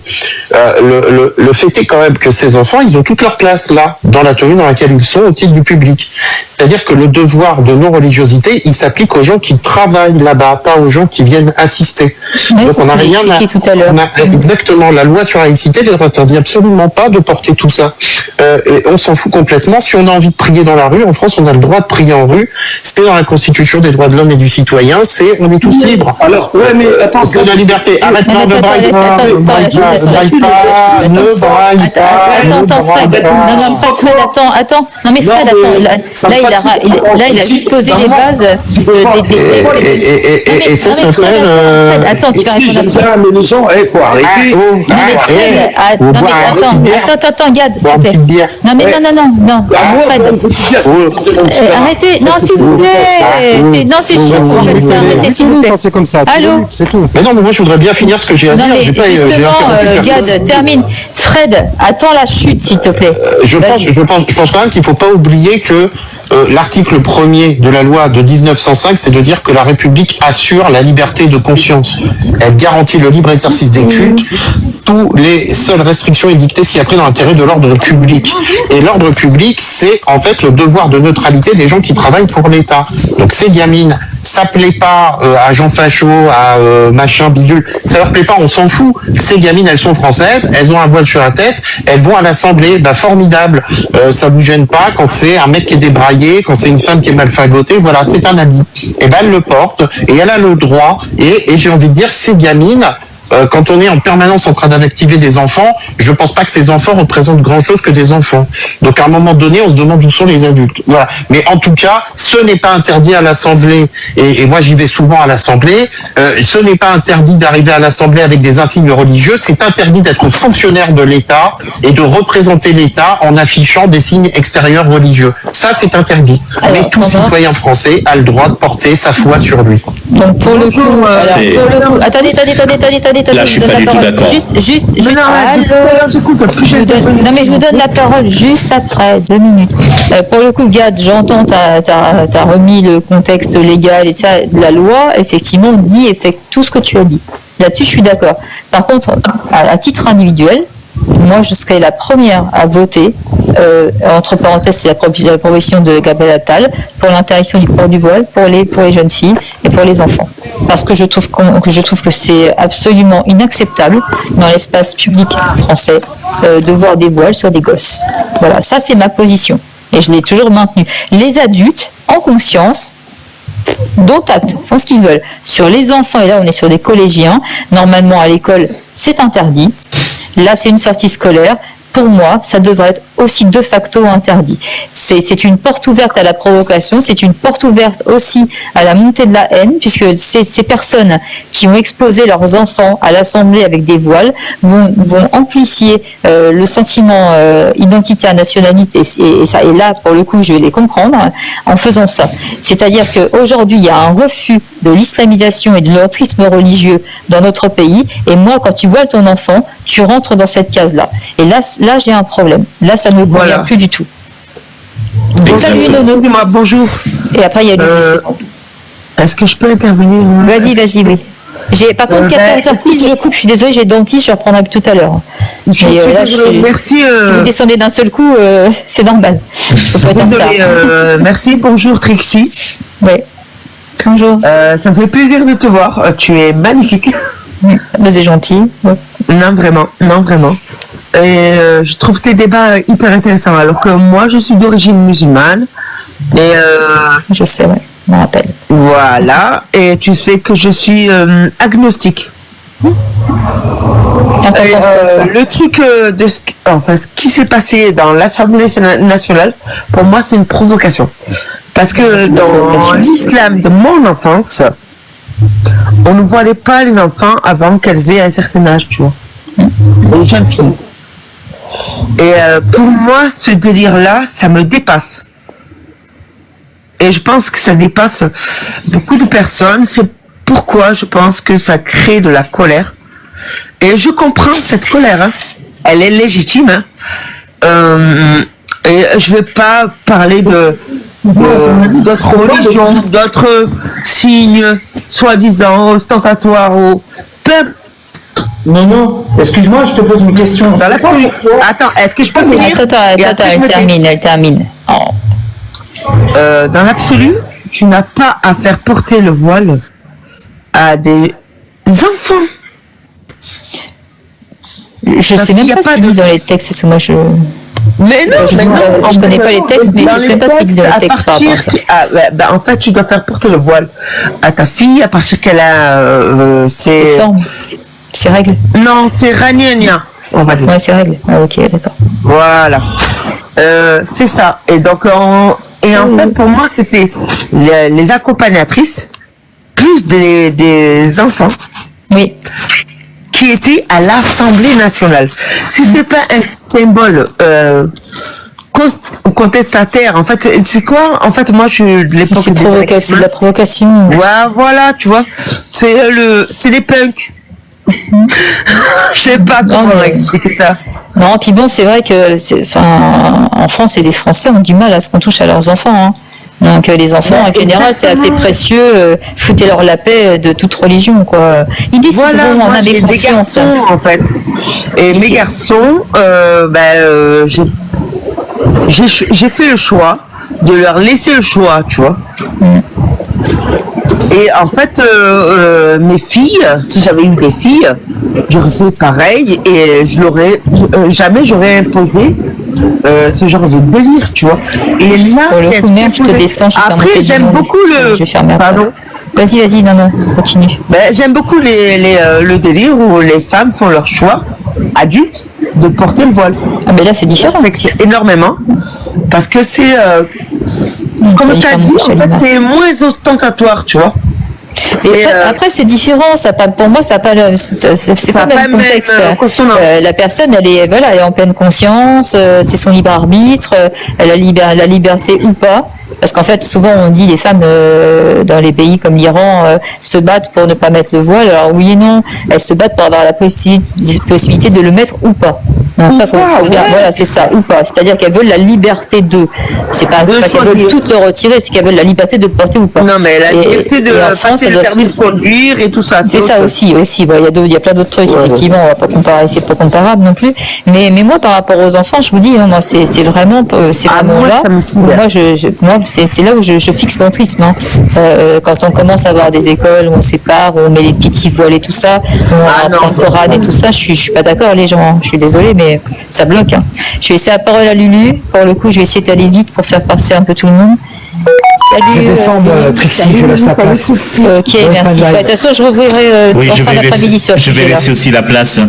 Le fait est quand même que ces enfants, ils ont toute leur place là, dans la tenue dans laquelle ils sont, au titre du public. C'est-à-dire que le devoir de non-religiosité, il s'applique aux gens qui travaillent là-bas, pas aux gens qui viennent assister. Ouais, donc on n'a rien à... tout à l'heure. Exactement, la loi sur la laïcité ne interdit absolument pas de porter tout ça. Et on s'en fout complètement. Si on a envie de prier dans la rue, en France, on a le droit de prier en rue. C'était dans la Constitution des droits de l'homme et du citoyen, on est tous libres. Alors, ouais, mais attends, c'est la liberté. Arrête non, ne braille pas, ne braille pas. Attends. Non mais Fred, là il a juste posé les bases et ça s'appelle... Attends, tu vas répondre bien, mais les gens, il faut arrêter. Attends, Gad, s'il te plaît. Non, mais non. Arrêtez, non, s'il vous plaît. Non, c'est chiant, en fait, arrêtez, s'il vous plaît. C'est comme ça. Allô? C'est tout. Mais non, mais moi je voudrais bien finir ce que j'ai à dire. Non, mais justement, Gad, termine. Fred, attends la chute, s'il te plaît. Je pense quand même qu'il ne faut pas oublier que l'article 1er de la loi de 1905, c'est de dire que la République assure la liberté de conscience. Elle garantit le libre exercice des cultes. Toutes les seules restrictions édictées ci-après dans l'intérêt de l'ordre public. Et l'ordre public, c'est en fait le devoir de neutralité des gens qui travaillent pour l'État. Donc ces gamines, ça plaît pas à Jean Fachaud, à machin bidule, ça leur plaît pas, on s'en fout. Ces gamines, elles sont françaises, elles ont un voile sur la tête, elles vont à l'Assemblée, formidable, ça vous gêne pas quand c'est un mec qui est débraillé, quand c'est une femme qui est mal fagotée, voilà, c'est un habit. Et elle le porte, et elle a le droit, et j'ai envie de dire, ces gamines, quand on est en permanence en train d'activer des enfants, je pense pas que ces enfants représentent grand chose que des enfants. Donc à un moment donné, on se demande où sont les adultes. Voilà. Mais en tout cas, ce n'est pas interdit à l'Assemblée, et moi j'y vais souvent à l'Assemblée, ce n'est pas interdit d'arriver à l'Assemblée avec des insignes religieux, c'est interdit d'être fonctionnaire de l'État et de représenter l'État en affichant des signes extérieurs religieux. Ça c'est interdit. Alors, mais tout citoyen français a le droit de porter sa foi sur lui. Donc pour le coup, attendez. Là, je suis pas du tout d'accord. Juste. Non, mais je vous donne la parole juste après, 2 minutes. Pour le coup, Gad, j'entends, t'as remis le contexte légal et ça, la loi, effectivement, dit tout ce que tu as dit. Là-dessus, je suis d'accord. Par contre, à titre individuel, moi, je serais la première à voter, entre parenthèses, c'est la proposition de Gabriel Attal, pour l'interdiction du port du voile pour les jeunes filles et pour les enfants. Parce que je trouve que c'est absolument inacceptable dans l'espace public français de voir des voiles sur des gosses. Voilà, ça c'est ma position. Et je l'ai toujours maintenue. Les adultes, en conscience, dont acte, font ce qu'ils veulent. Sur les enfants, et là on est sur des collégiens, normalement à l'école, c'est interdit. Là, c'est une sortie scolaire. Pour moi, ça devrait être aussi de facto interdit. C'est une porte ouverte à la provocation, c'est une porte ouverte aussi à la montée de la haine, puisque ces personnes qui ont exposé leurs enfants à l'Assemblée avec des voiles vont amplifier le sentiment identitaire, nationalité, et là, pour le coup, je vais les comprendre en faisant ça. C'est-à-dire qu'aujourd'hui, il y a un refus de l'islamisation et de l'entrisme religieux dans notre pays, et moi, quand tu vois ton enfant, tu rentres dans cette case-là. Et là j'ai un problème. Là, ça ne me convient plus du tout. Salut Nono. Excusez-moi, bonjour. Et après, il y a lui. Est-ce que je peux intervenir? Vas-y, oui. Par contre, 14h pile, je coupe, je suis désolée, j'ai le dentiste, je reprendrai tout à l'heure. Merci. Si vous descendez d'un seul coup, c'est normal. Je peux pas être en retard. Merci, bonjour Trixie. Oui. Bonjour. Ça me fait plaisir de te voir. Tu es magnifique. C'est gentil. Ouais. Non, vraiment. Et je trouve tes débats hyper intéressants, alors que moi, je suis d'origine musulmane. Et je sais, ouais, je me rappelle. Voilà, et tu sais que je suis agnostique. Le truc ce qui s'est passé dans l'Assemblée nationale, pour moi, c'est une provocation. Parce que dans l'islam de mon enfance, on ne voilait pas les enfants avant qu'elles aient un certain âge, tu vois. Les jeunes filles. Et pour moi, ce délire-là, ça me dépasse. Et je pense que ça dépasse beaucoup de personnes. C'est pourquoi je pense que ça crée de la colère. Et je comprends cette colère. Hein. Elle est légitime. Hein. Et je ne vais pas parler d'autres religions, d'autres signes soi-disant ostentatoires ou Non, excuse-moi, je te pose une question. Attends, est-ce que je peux finir? Attends, elle termine. Oh. dans l'absolu, tu n'as pas à faire porter le voile à des enfants. Je sais même pas ce qu'il dit dans les textes, parce que moi Mais non, je connais pas les textes, mais je sais pas ce qu'il dit dans les textes par rapport à ça. En fait, tu dois faire porter le voile à ta fille à partir qu'elle a ses règles. Non, c'est Rania. On va dire. Ouais, c'est règles. Ah, ok, d'accord. Voilà. C'est ça. Et donc, en fait, pour moi, c'était les accompagnatrices plus des enfants. Oui. Qui étaient à l'Assemblée nationale. Si c'est pas un symbole contestataire, en fait, c'est quoi? En fait, moi, je suis de l'époque. C'est de la provocation. Ouais, voilà, tu vois. C'est les punks. Je sais pas comment expliquer ça. Non, puis bon, c'est vrai que, en France, et les Français ont du mal à ce qu'on touche à leurs enfants. Hein. Donc les enfants, en général, c'est assez précieux. Foutez-leur la paix de toute religion, quoi. Ils décideront en avait des garçons, en fait. Et mes garçons, j'ai fait le choix de leur laisser le choix, tu vois. Et en fait, mes filles, si j'avais eu des filles, j'aurais fait pareil et jamais j'aurais imposé ce genre de délire, tu vois. Et là, c'est je te descends, après, j'aime beaucoup Pardon. Vas-y, non, continue. J'aime beaucoup le délire où les femmes font leur choix adultes de porter le voile. Ah, mais là, c'est différent. Énormément. Parce que c'est, comme tu as dit, en fait, c'est moins ostentatoire, tu vois. Après, c'est différent. Pour moi, ça n'a pas c'est pas le même contexte. La personne, elle est en pleine conscience. C'est son libre arbitre. Elle a la liberté ou pas. Parce qu'en fait, souvent, on dit les femmes dans les pays comme l'Iran se battent pour ne pas mettre le voile. Alors oui et non, elles se battent pour avoir la possibilité de le mettre ou pas. Non, ça faut bien. Voilà, c'est ça ou pas. C'est-à-dire qu'elles veulent la liberté de. C'est pas qu'elles veulent tout le retirer, c'est qu'elles veulent la liberté de le porter ou pas. Non, mais la liberté de passer le permis de conduire et tout ça. C'est ça aussi. Bon, il y a plein d'autres trucs. Effectivement, on va pas comparer, c'est pas comparable non plus. Mais moi, par rapport aux enfants, je vous dis, moi, c'est vraiment là. Moi, c'est là où je fixe l'entrisme. Hein. Quand on commence à avoir des écoles où on sépare, où on met des petits voiles et tout ça, où on apprend le Coran et tout ça, je suis pas d'accord, les gens. Hein. Je suis désolée, mais ça bloque. Hein. Je vais laisser la parole à Lulu. Pour le coup, je vais essayer d'aller vite pour faire passer un peu tout le monde. Salut, je descends, Trixie, je laisse la place. Ok, merci. De toute façon, je rouvrirai en fin d'après-midi sur ce sujet-là. Je vais laisser aussi la place.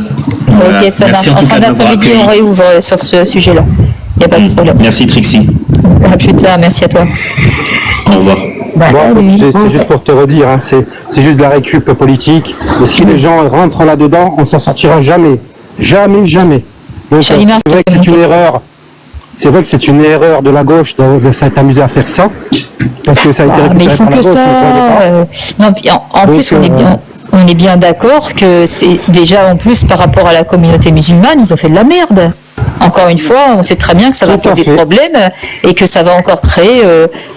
Voilà. Ok, ça marche. En fin d'après-midi, on réouvre sur ce sujet-là. Il n'y a pas de problème. Merci, Trixie. À plus tard, merci à toi. Au revoir. C'est juste pour te redire, hein, c'est juste de la récup politique. Et si les gens rentrent là-dedans, on s'en sortira jamais. Jamais. Donc, c'est vrai que c'est une erreur. C'est vrai que c'est une erreur de la gauche de s'être amusé à faire ça. Parce que ça a été récupéré mais il faut par la que gauche, ça. Non, puis en plus, on est bien d'accord que c'est déjà en plus par rapport à la communauté musulmane, ils ont fait de la merde. Encore une fois, on sait très bien que ça va poser problème et que ça va encore créer.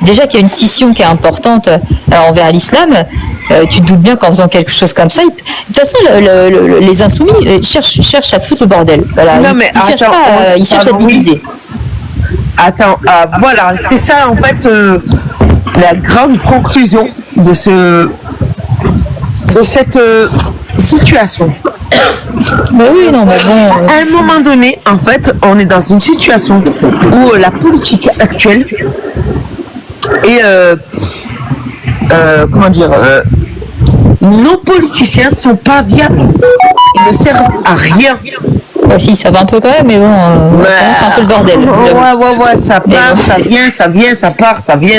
Déjà qu'il y a une scission qui est importante envers l'islam. Tu te doutes bien qu'en faisant quelque chose comme ça, de toute façon, les insoumis cherchent à foutre le bordel. Voilà. Non, mais ils cherchent à diviser. Attends, voilà, c'est ça en fait la grande conclusion de cette situation. Mais oui, non, mais bon. À un moment donné, en fait, on est dans une situation où la politique actuelle est comment dire, nos politiciens sont pas viables. Ils ne servent à rien. Si, ça va un peu quand même, mais bon, c'est un peu le bordel. Ouais, ça part, ça vient,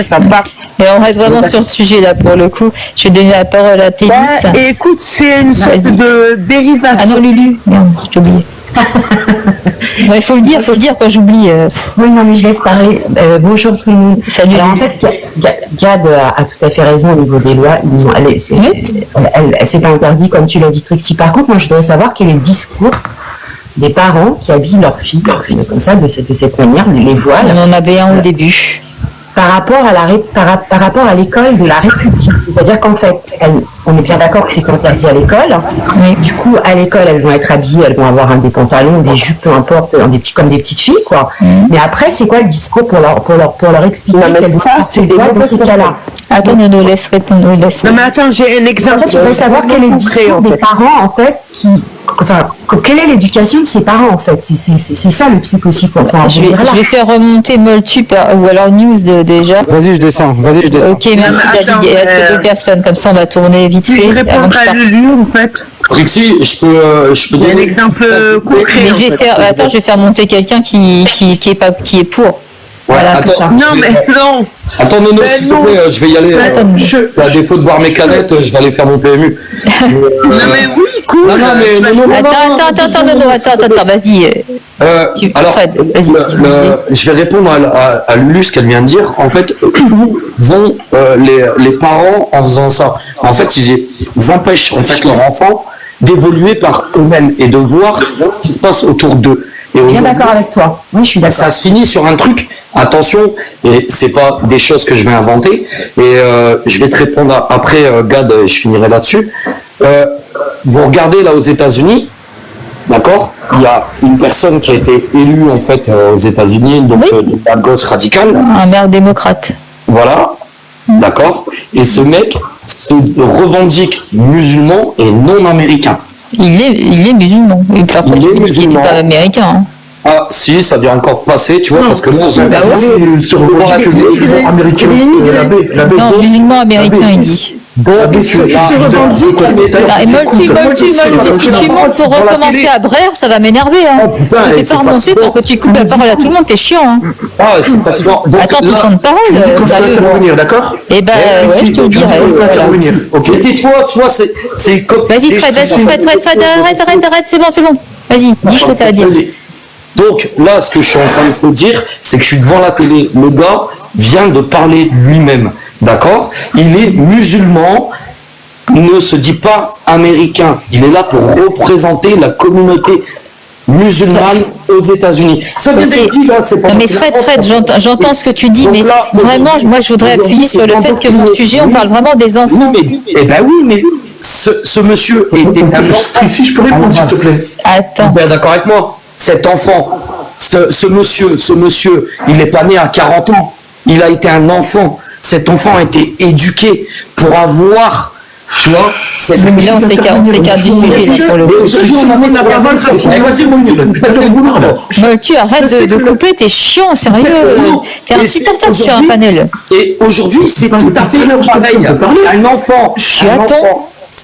ça part. Mais on reste vraiment sur le sujet là pour le coup. Je vais donner la parole à Télis. Écoute, c'est une sorte de dérivation. Ah non, Lulu, merde, j'ai oublié. Il faut le dire quand j'oublie. Oui, non, mais je laisse parler. Bonjour tout le monde. Salut. Alors en fait, Gad a tout à fait raison au niveau des lois. C'est pas interdit comme tu l'as dit, Trixie. Par contre, moi, je voudrais savoir quel est le discours des parents qui habillent leurs filles comme ça, de cette manière, les voiles. On en avait un au début. par rapport à l'école de la République. C'est-à-dire qu'en fait, on est bien d'accord que c'est interdit à l'école. Oui. Du coup, à l'école, elles vont être habillées, elles vont avoir des pantalons, des jupes, peu importe, comme des petites filles, quoi. Mais après, c'est quoi le discours pour leur expliquer ça, c'est des dans ces cas-là? Attends, Nono, laisse répondre. Non, mais attends, j'ai un exemple. En fait, je voudrais savoir quel est le discours des parents, en fait, quelle est l'éducation de ses parents, en fait? C'est ça le truc aussi, je vais faire remonter Moltu ou alors News déjà. Vas-y, je descends. Ok, merci David. Il reste que 2 personnes, comme ça on va tourner vite fait. Je réponds à Lulu, en fait. Trixie, je peux donner un exemple concret. Mais je vais faire monter quelqu'un qui est pour. Ouais, voilà, attends, ça. Non, mais non. Attends, Nono, s'il te plaît, je vais y aller. À défaut de boire mes canettes, je vais aller faire mon PMU. Non, mais oui, cool. Non, mais Nono. Attends, Nono, attends, vas-y. Alors, Fred, vas-y. Je vais répondre à Lulu, ce qu'elle vient de dire. En fait, où vont les parents en faisant ça? En fait, ils empêchent en fait leur enfant d'évoluer par eux-mêmes et de voir ce qui se passe autour d'eux. Je suis bien d'accord avec toi. Oui, je suis d'accord. Ça se finit sur un truc, attention, et c'est pas des choses que je vais inventer, et je vais te répondre après, Gad, et je finirai là-dessus. Vous regardez là aux États-Unis, d'accord? Il y a une personne qui a été élue en fait aux États-Unis, donc de la gauche radicale. Un maire démocrate. Voilà, d'accord? Et ce mec se revendique musulman et non américain. Il est musulman. Et par contre, il n'était pas américain. Hein. Ah, si, ça vient encore passer, tu vois, parce que là, j'ai américain. Non, musulman américain, il dit. Donc, si tu montes pour recommencer à Brère, ça va m'énerver. Hein. Je te fais pas remonter pour que tu coupes la parole à tout le monde, t'es chiant. Hein. Ah, c'est fatigant. Attends, ton temps de parole, sérieux. D'accord? Eh ben, ouais, je te le dirai. Ok, tais-toi, tu vois, c'est comme. Vas-y, Fred, arrête, c'est bon. Vas-y, dis ce que t'as à dire. Donc là, ce que je suis en train de te dire, c'est que je suis devant la télé. Le gars vient de parler lui-même, d'accord? Il est musulman, ne se dit pas américain. Il est là pour représenter la communauté musulmane aux États-Unis. Ça vient d'être dit là, c'est pas. Non mais Fred, j'entends ce que tu dis, mais vraiment, moi je voudrais appuyer sur le fait que mon sujet, on parle vraiment des enfants. Eh ben oui, mais ce monsieur était un enfant. Si je peux répondre, s'il te plaît. Attends. Ben d'accord avec moi. Cet enfant, ce monsieur, il n'est pas né à 40 ans. Il a été un enfant. Cet enfant a été éduqué pour avoir, tu vois, cette... Mais là, on s'écarte du sujet, là, pour le coup. Moltu, arrête de couper, t'es chiant, sérieux. T'es insupportable sur un panel. Et aujourd'hui, c'est tout à fait pareil. Un enfant,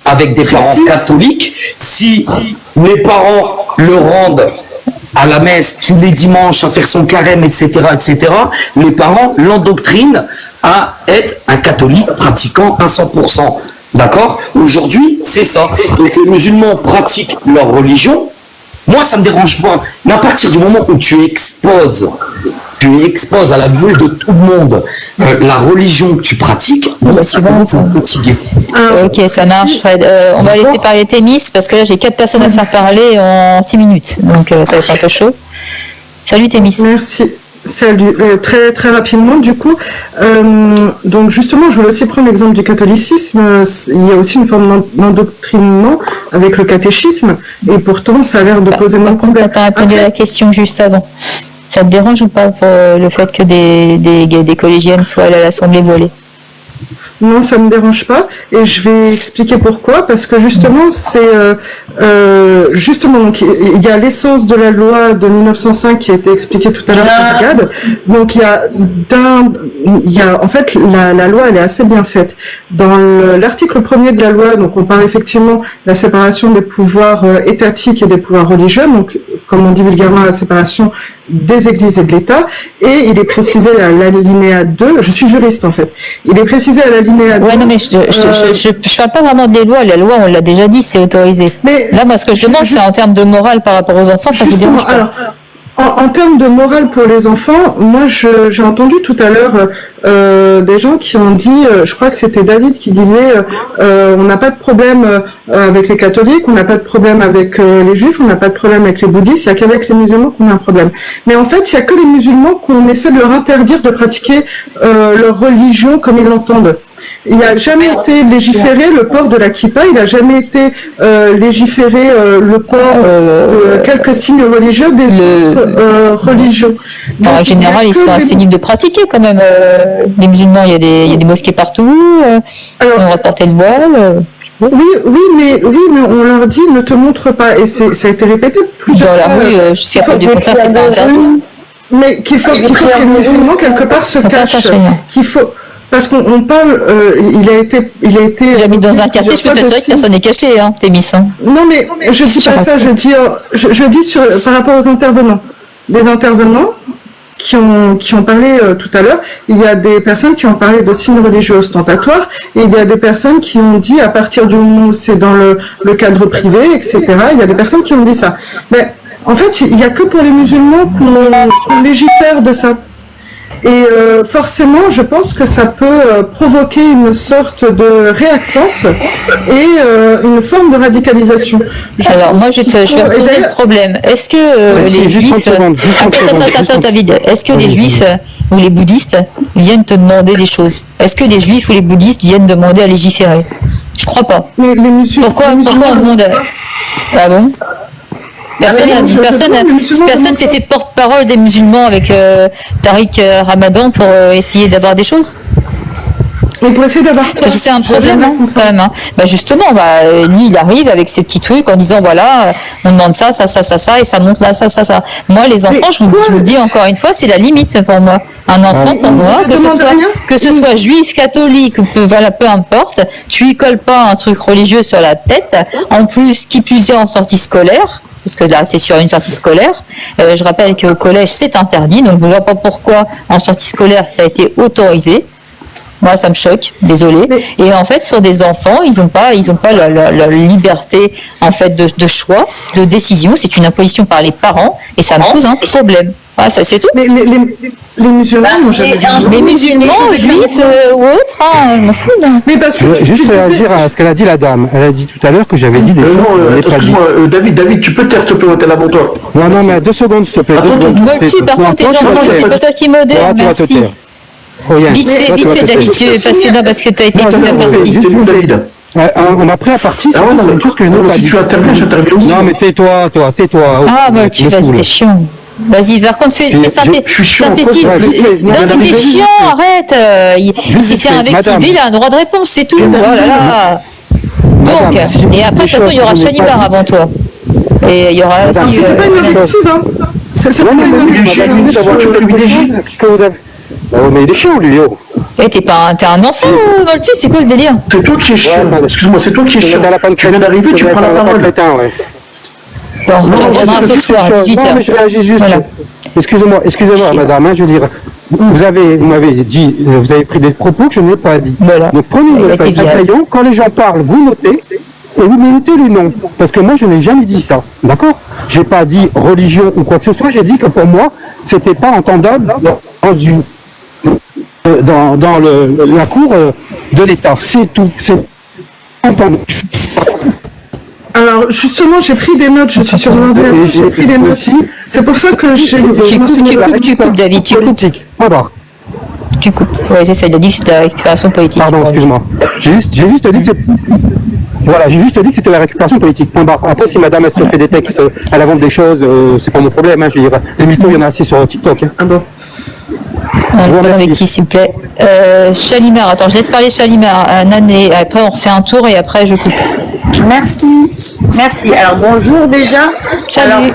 avec des parents catholiques, si les parents le rendent à la messe tous les dimanches à faire son carême, etc., les parents l'endoctrinent à être un catholique pratiquant à 100%. D'accord? Aujourd'hui, c'est ça. Donc les musulmans pratiquent leur religion. Moi, ça me dérange pas. Mais à partir du moment où tu exposes à la vue de tout le monde la religion que tu pratiques, moi, ça commence à me fatiguer. Ok, ça marche, Fred. On va laisser parler Thémis, parce que là, j'ai 4 personnes à faire parler en 6 minutes. Donc, ça va être un peu chaud. Salut Thémis. Merci. Salut. Très, très rapidement, du coup. Donc, justement, je voulais aussi prendre l'exemple du catholicisme. Il y a aussi une forme d'endoctrinement avec le catéchisme. Et pourtant, ça a l'air de poser moins de problème. Tu n'as pas répondu à la question juste avant. Ça te dérange ou pas pour le fait que des collégiennes soient à l'assemblée voilée? Non, ça me dérange pas, et je vais expliquer pourquoi, parce que justement, c'est justement, donc il y a l'essence de la loi de 1905 qui a été expliquée tout à l'heure par Gad. Donc il y a en fait la loi, elle est assez bien faite. Dans l'article 1er de la loi, donc on parle effectivement de la séparation des pouvoirs étatiques et des pouvoirs religieux, donc comme on dit vulgairement, la séparation des églises et de l'État, et il est précisé à l'alinéa 2, je suis juriste en fait, il est précisé à l'alinéa 2... Ouais, non mais je parle pas vraiment des lois, la loi on l'a déjà dit, c'est autorisé. Mais là moi ce que je demande c'est en termes de morale par rapport aux enfants, ça vous dérange pas? En termes de morale pour les enfants, moi j'ai entendu tout à l'heure des gens qui ont dit, je crois que c'était David qui disait, on n'a pas de problème avec les catholiques, on n'a pas de problème avec les juifs, on n'a pas de problème avec les bouddhistes, il n'y a qu'avec les musulmans qu'on a un problème. Mais en fait, il n'y a que les musulmans qu'on essaie de leur interdire de pratiquer leur religion comme ils l'entendent. Il n'a jamais été légiféré le port de la kippa, il n'a jamais été légiféré le port de quelques signes religieux des autres religions. Donc, en général, ils sont assez libres de pratiquer quand même. Les musulmans, il y a des mosquées partout, on va porter le voile. Oui, mais on leur dit ne te montre pas, et ça a été répété plusieurs fois. Dans la rue, jusqu'à preuve du contraire, c'est pas interdit. Mais qu'il faut que les musulmans quelque part se cachent, qu'il faut. Parce qu'on parle, il a été. J'ai mis dans un quartier, je peux t'assurer que personne n'est caché, hein, t'es mis. Non, mais je dis pas ça, je dis par rapport aux intervenants. Les intervenants qui ont parlé tout à l'heure, il y a des personnes qui ont parlé de signes religieux ostentatoires, et il y a des personnes qui ont dit, à partir du moment où c'est dans le cadre privé, etc., il y a des personnes qui ont dit ça. Mais, en fait, il n'y a que pour les musulmans qu'on légifère de ça. Et forcément, je pense que ça peut provoquer une sorte de réactance et une forme de radicalisation. Alors moi, je vais retourner le problème. Est-ce que les juifs... Attends, David. Est-ce que les juifs ou les bouddhistes viennent te demander des choses? Est-ce que les juifs ou les bouddhistes viennent demander à légiférer? Je crois pas. Mais pourquoi on demande Ah bon? Personne s'est fait porte-parole des musulmans avec Tariq Ramadan pour essayer d'avoir des choses. Et pour essayer d'avoir. Parce que c'est un problème, hein, quand même. Hein. Bah justement, lui, il arrive avec ses petits trucs en disant voilà, on demande ça, et ça monte là, ça. Moi, les enfants, je vous le dis encore une fois, c'est la limite pour moi. Un enfant, pour moi, que ce soit juif, catholique, voilà, peu importe, tu lui colles pas un truc religieux sur la tête. En plus, qui plus est en sortie scolaire. Parce que là, c'est sur une sortie scolaire. Je rappelle qu'au collège, c'est interdit. Donc, je ne vois pas pourquoi, en sortie scolaire, ça a été autorisé. Moi, ça me choque. Désolée. Et en fait, sur des enfants, ils n'ont pas la liberté, en fait, de choix, de décision. C'est une imposition par les parents. Et ça me pose un problème. Ah, ça, c'est tout. Mais les musulmans, les musulmans, juifs ou autres, je m'en fous. Mais parce que je veux juste réagir à ce qu'elle a dit, la dame. Elle a dit tout à l'heure que j'avais dit des choses. Excuse-moi, David, tu peux taire, s'il te plaît, t'es là pour toi. Non, mais 2 secondes, s'il te plaît. Moltu, par contre, t'es gentil, c'est pas toi qui modère, merci. Vite fait, David, parce que t'as été interverti. C'est nous, David. On m'a pris à partie sur une chose que je n'ai pas dit. Si tu interviens, j'interviens aussi. Non, mais tais-toi. Ah, Moltu, vas-y, t'es chiant. Vas-y, par contre, fais synthétise. Non, mais t'es chiant, arrête. Il s'est fait invectiver, il a un droit de réponse, c'est tout. Voilà. Donc, et après, de toute façon, il y aura Chalimar avant toi. Et il y aura aussi... C'était pas une invective, hein. C'est pas une invective d'avoir tout privilégié que vous avez. Mais il est chiant, lui, oh. Eh, t'es un enfant, Moltu, c'est quoi le délire? C'est toi qui es chiant. Excuse-moi, c'est toi qui es chiant. Tu viens d'arriver, tu prends la parole. Bon, tu reviendras ce soir à 18h. Non, mais je réagis juste. Voilà. Excusez-moi, madame, je veux dire, vous m'avez dit, vous avez pris des propos que je n'ai pas dit. Voilà. Donc prenez un crayon, quand les gens parlent, vous notez, et vous notez les noms. Parce que moi, je n'ai jamais dit ça. D'accord? J'ai pas dit religion ou quoi que ce soit, j'ai dit que pour moi, c'était pas entendable dans la cour de l'État. C'est tout. C'est entendu. Alors, justement, j'ai pris des notes, je suis sur mon verre, j'ai pris des notes. C'est pour ça que Tu coupes, David, tu coupes. Tu coupes. Oui, c'est ça, il a dit que c'était la récupération politique. Pardon, excuse-moi. J'ai juste dit que c'était la récupération politique. Point barre. Après, si madame, elle se fait des textes, elle invente des choses, c'est pas mon problème, hein, je veux dire. Les mythos, il y en a assez sur TikTok. Hein. Ah bon. Pas d'invective, s'il vous plaît. Chalimar, attends, je laisse parler Chalimar, Nan, et après on refait un tour et après je coupe. Merci. Alors bonjour déjà. Salut.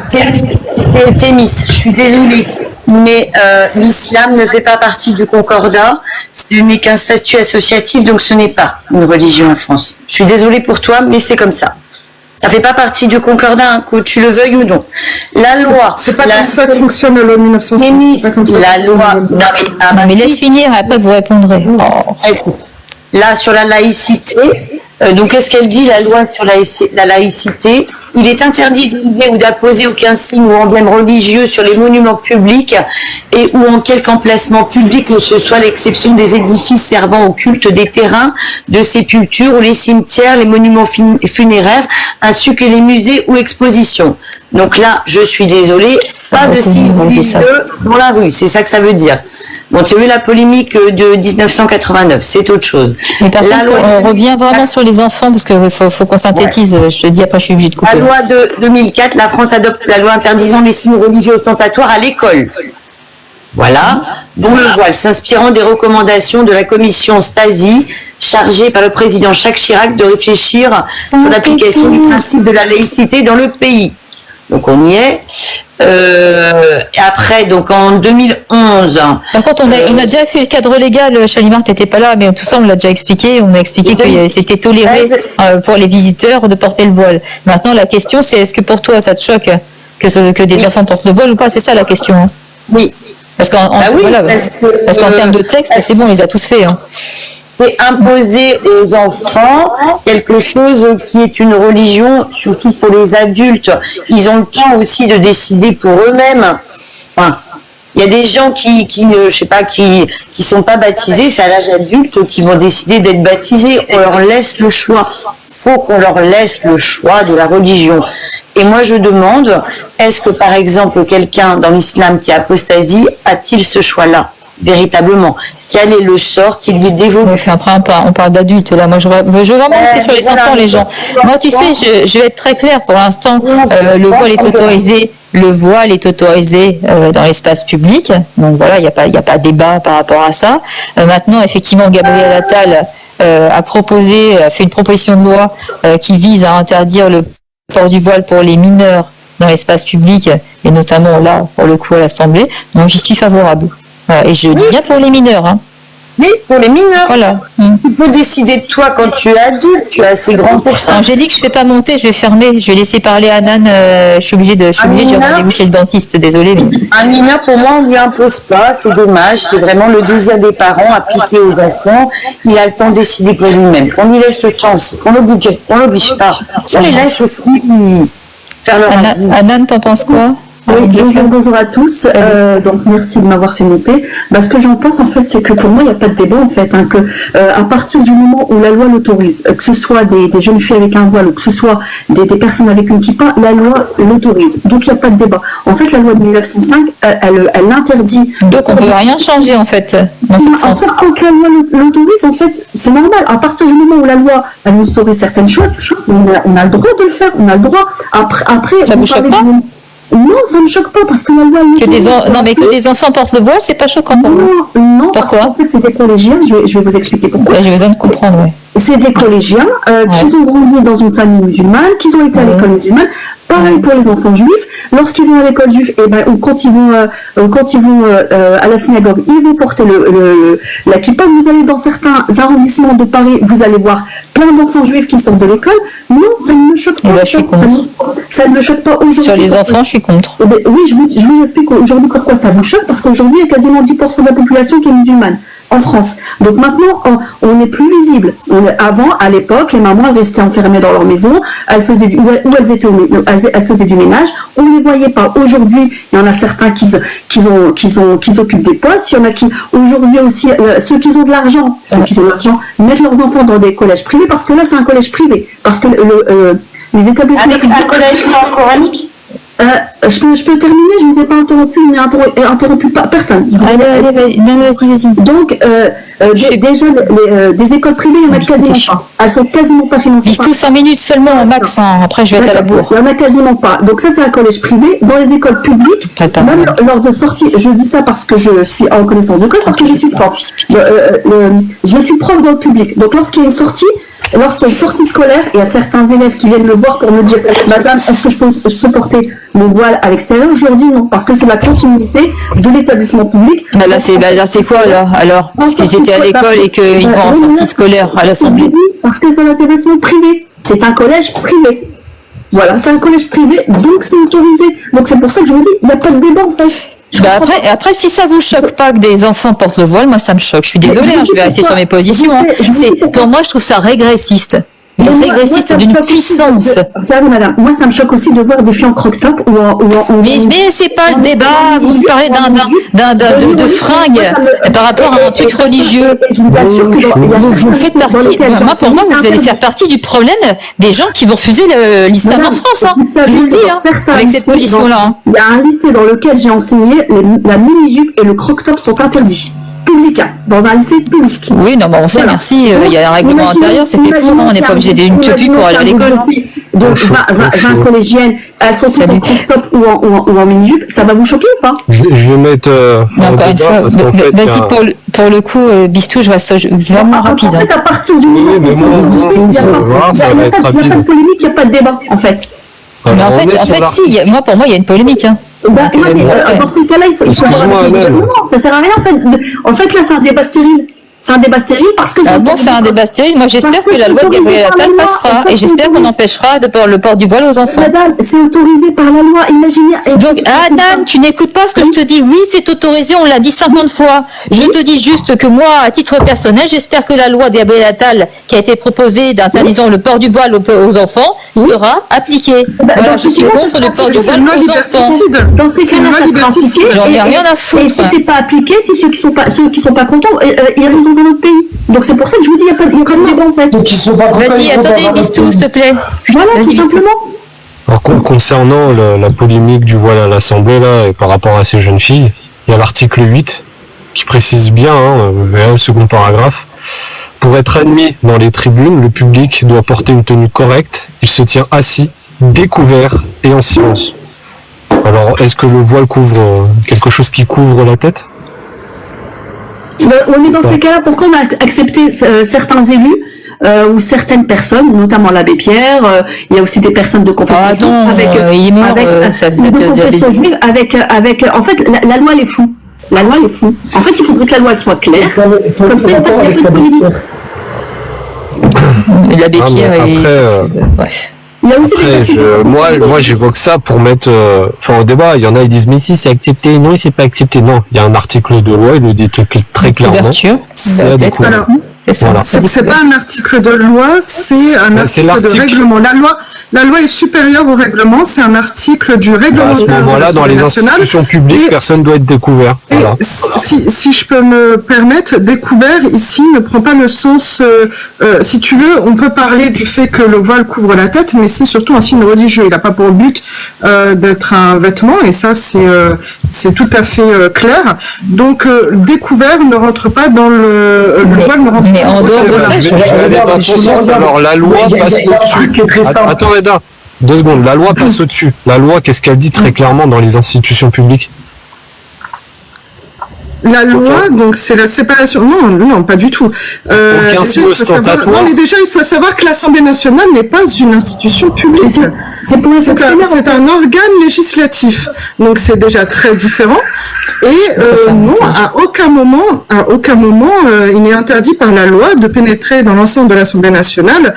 Thémis, je suis désolée, mais l'islam ne fait pas partie du Concordat. Ce n'est qu'un statut associatif, donc ce n'est pas une religion en France. Je suis désolée pour toi, mais c'est comme ça. Ça fait pas partie du Concordat, hein, que tu le veuilles ou non. La loi. C'est pas comme ça que fonctionne la loi de 1905. La loi. Mais laisse finir, après vous répondrez. Écoute, là, sur la laïcité, donc qu'est-ce qu'elle dit, la loi sur la laïcité? Il est interdit d'élever ou d'apposer aucun signe ou emblème religieux sur les monuments publics et ou en quelque emplacement public que ce soit, à l'exception des édifices servant au culte, des terrains de sépulture ou les cimetières, les monuments funéraires, ainsi que les musées ou expositions. Donc là, je suis désolée, pas de signe religieux dans la rue, c'est ça que ça veut dire. Bon, tu as eu la polémique de 1989, c'est autre chose. Mais par contre, on revient vraiment sur les enfants, parce qu'il faut qu'on synthétise, je te dis, après je suis obligée de couper. La loi de 2004, la France adopte la loi interdisant les signes religieux ostentatoires à l'école. Voilà, dont le voile, s'inspirant des recommandations de la commission Stasi, chargée par le président Jacques Chirac de réfléchir sur l'application du principe de la laïcité dans le pays. Donc on y est. Après, donc en 2011. Par contre, on a déjà fait le cadre légal. Chalimar, t'étais pas là, mais tout ça, on l'a déjà expliqué. On a expliqué que c'était toléré pour les visiteurs de porter le voile. Maintenant, la question, c'est est-ce que pour toi, ça te choque que des enfants portent le voile ou pas? C'est ça la question. Hein. Oui. Parce qu'en termes de texte, c'est bon, on les a tous faits. Hein. C'est imposer aux enfants quelque chose qui est une religion, surtout pour les adultes. Ils ont le temps aussi de décider pour eux-mêmes. Enfin, il y a des gens qui je sais pas, qui sont pas baptisés, c'est à l'âge adulte, qui vont décider d'être baptisés. On leur laisse le choix. Faut qu'on leur laisse le choix de la religion. Et moi, je demande, est-ce que, par exemple, quelqu'un dans l'islam qui apostasie a-t-il ce choix-là? Véritablement, quel est le sort qui lui est dévolu? Après, on parle d'adultes là. Moi, je veux vraiment rester sur les enfants, les gens. Moi, tu sais, je vais être très claire. Pour l'instant, le voile est autorisé. Le voile est autorisé dans l'espace public. Donc voilà, il y a pas de débat par rapport à ça. Maintenant, effectivement, Gabriel Attal a fait une proposition de loi qui vise à interdire le port du voile pour les mineurs dans l'espace public, et notamment là, pour le coup, à l'Assemblée. Donc, j'y suis favorable. Voilà, et je dis bien pour les mineurs. Hein. Oui, pour les mineurs. Voilà. Tu peux décider de toi quand tu es adulte, tu es assez grand pour ça. Angélique, je ne vais pas monter, je vais fermer, je vais laisser parler Anan. Je suis obligée, j'ai rendez-vous chez le dentiste, désolée. Mais... Un mineur, pour moi, on ne lui impose pas, c'est dommage, c'est vraiment le désir des parents appliqué aux enfants. Il a le temps de décider pour lui-même. On lui laisse le temps aussi, on l'oblige pas. On les laisse aussi faire leur avis. Anan, t'en penses quoi? Oui, bonjour à tous. Donc merci de m'avoir fait monter. Ce que j'en pense en fait, c'est que pour moi il n'y a pas de débat en fait, hein, que à partir du moment où la loi l'autorise, que ce soit des jeunes filles avec un voile ou que ce soit des personnes avec une kippa, la loi l'autorise. Donc il n'y a pas de débat. En fait, la loi de 1905, elle interdit. Donc on ne peut rien changer en fait. Dans cette en fait, quand la loi l'autorise, en fait, c'est normal. À partir du moment où la loi elle nous autorise certaines choses, on a le droit de le faire. On a le droit. Après, ça vous choque pas? Non, ça me choque pas parce que la loi... Non, mais que des enfants portent le voile, c'est pas choquant pour vous. Non, pourquoi? Parce qu'en fait, c'est des collégiens, je vais vous expliquer pourquoi. J'ai besoin de comprendre, oui. C'est des collégiens qui ont grandi dans une famille musulmane, qui ont été à l'école musulmane. Pareil pour les enfants juifs. Lorsqu'ils vont à l'école juive, ou quand ils vont à la synagogue, ils vont porter la kippa. Vous allez dans certains arrondissements de Paris, vous allez voir plein d'enfants juifs qui sortent de l'école. Non, ça ne me choque pas. Là, je suis contre. Ça ne me choque pas aujourd'hui. Sur les enfants, je suis contre. Oui, je vous explique aujourd'hui pourquoi ça vous choque, parce qu'aujourd'hui, il y a quasiment 10% de la population qui est musulmane en France. Donc maintenant, on est plus visible. Avant, à l'époque, les mamans elles restaient enfermées dans leur maison, elles faisaient elles faisaient du ménage, on ne les voyait pas. Aujourd'hui, il y en a certains qui occupent des postes, il y en a qui, aujourd'hui aussi, ceux qui ont de l'argent, mettent leurs enfants dans des collèges privés, parce que là, c'est un collège privé. Parce que les établissements... Avec un collège coranique? Je peux terminer, je ne vous ai pas interrompu, je n'ai interrompu pas personne. Vas-y. Donc, déjà, des écoles privées, il n'y en a quasiment pas. Elles sont quasiment pas financées. Ils tous 5 minutes seulement, max. Après, je vais être à la bourre. Il n'y en a quasiment pas. Donc ça, c'est un collège privé. Dans les écoles publiques, même lors de sortie, je dis ça parce que je suis en connaissance de cause, parce que je suis prof. Je suis prof dans le public. Donc lorsqu'il y a une sortie scolaire, il y a certains élèves qui viennent me voir pour me dire « Madame, est-ce que je peux porter mon voile à l'extérieur ?» Je leur dis non, parce que c'est la continuité de l'établissement public. Là, c'est quoi, là, alors? Parce qu'ils étaient à l'école et qu'ils vont en sortie scolaire à l'Assemblée. Parce que c'est un établissement privé. C'est un collège privé. Voilà, c'est un collège privé, donc c'est autorisé. Donc c'est pour ça que je vous dis, il n'y a pas de débat, en fait. Après, si ça vous choque pas que des enfants portent le voile, moi ça me choque. Je suis désolée, je vais rester sur mes positions. Pour moi, je trouve ça régressiste. Il est régressiste d'une puissance. Regardez, madame, moi, ça me choque aussi de voir des filles en croque-top ou en mais c'est pas le débat. Vous me parlez de fringues par rapport à un truc religieux. Je vous assure que vous faites partie. Moi, pour moi, vous allez faire partie du problème des gens qui vont refuser l'islam en France. Hein. Je vous le dis, avec cette position-là. Il y a un lycée dans lequel j'ai enseigné, la mini-jupe et le croque-top sont interdits. Public, hein, dans un lycée public. Oui, non, on sait, merci. Il y a un règlement intérieur, c'est fait pour. On n'est pas obligé d'une utopie pour aller à l'école. Donc, 20 collégiennes, elles sont toutes en croque-top ou en mini-jupe, ça va vous choquer ou pas? Je vais mettre. Encore une fois, vas-y, pour le coup, Bistou, je reste vraiment rapide. En fait, à partir du moment où il n'y a pas de polémique, il n'y a pas de débat, en fait. Mais en fait, si, pour moi, il y a une polémique. Hein. Dans ces cas-là, il faut avoir un gouvernement. Ça sert à rien, en fait. En fait, là, c'est un débat stérile. C'est un débat stérile parce que... bon, c'est un débat stérile. Moi, j'espère que la loi de Gabriel Attal passera. Et j'espère qu'on empêchera le port du voile aux enfants. Madame, c'est autorisé par la loi. Imaginez... Donc, Adam, tu n'écoutes pas ce que je te dis. Oui, c'est autorisé. On l'a dit 50 fois. Je te dis juste que moi, à titre personnel, j'espère que la loi de Gabriel Attal, qui a été proposée d'interdisant le port du voile aux enfants, sera appliquée. Voilà, je suis contre le port du voile aux enfants. Dans ces cas-là, ça sera appliqué. J'en ai rien à foutre. Et si c'est pas appliqué, si ceux qui sont pas contents, ils rentrent dans notre pays. Donc c'est pour ça que je vous dis, il y a pas de débat en fait. Donc ils sont pas contents. Vas-y, attendez, Bistou, s'il te plaît. Voilà, tout simplement. Alors concernant la polémique du voile à l'Assemblée là et par rapport à ces jeunes filles, il y a l'article 8 qui précise bien, vous verrez le second paragraphe, pour être admis dans les tribunes, le public doit porter une tenue correcte, il se tient assis, découvert et en silence. Alors est-ce que le voile couvre quelque chose qui couvre la tête? Oui, mais dans ces cas-là, pourquoi on a accepté certains élus ou certaines personnes, notamment l'abbé Pierre, il y a aussi des personnes de confession juive, avec en fait, la loi elle est floue. La loi elle est floue. En fait, il faudrait que la loi elle soit claire. Comme ça, il n'y a pas de polémique. L'abbé Pierre bref. Après, moi j'évoque ça pour mettre au débat. Il y en a ils disent mais si c'est accepté, non c'est pas accepté. Non, il y a un article de loi, il le dit très clairement. C'est à découvrir. Voilà. C'est pas un article de loi, c'est un article de règlement. La loi est supérieure au règlement, c'est un article du règlement. À ce moment-là, dans les institutions publiques, personne ne doit être découvert. Voilà. Si je peux me permettre, découvert ici ne prend pas le sens. Si tu veux, on peut parler du fait que le voile couvre la tête, mais c'est surtout un signe religieux. Il n'a pas pour but d'être un vêtement, et ça c'est tout à fait clair. Donc découvert ne rentre pas dans le voile ne rentre. Mais en dehors de ça, alors la loi passe au-dessus. Attends, Reda, 2 secondes. La loi passe au-dessus. La loi, qu'est-ce qu'elle dit très clairement dans les institutions publiques? La loi, donc c'est la séparation. Non, pas du tout. Aucun signe ostentatoire. Non, mais déjà, il faut savoir que l'Assemblée nationale n'est pas une institution publique. C'est un organe législatif. Donc c'est déjà très différent. Et non, à aucun moment, il n'est interdit par la loi de pénétrer dans l'enceinte de l'Assemblée nationale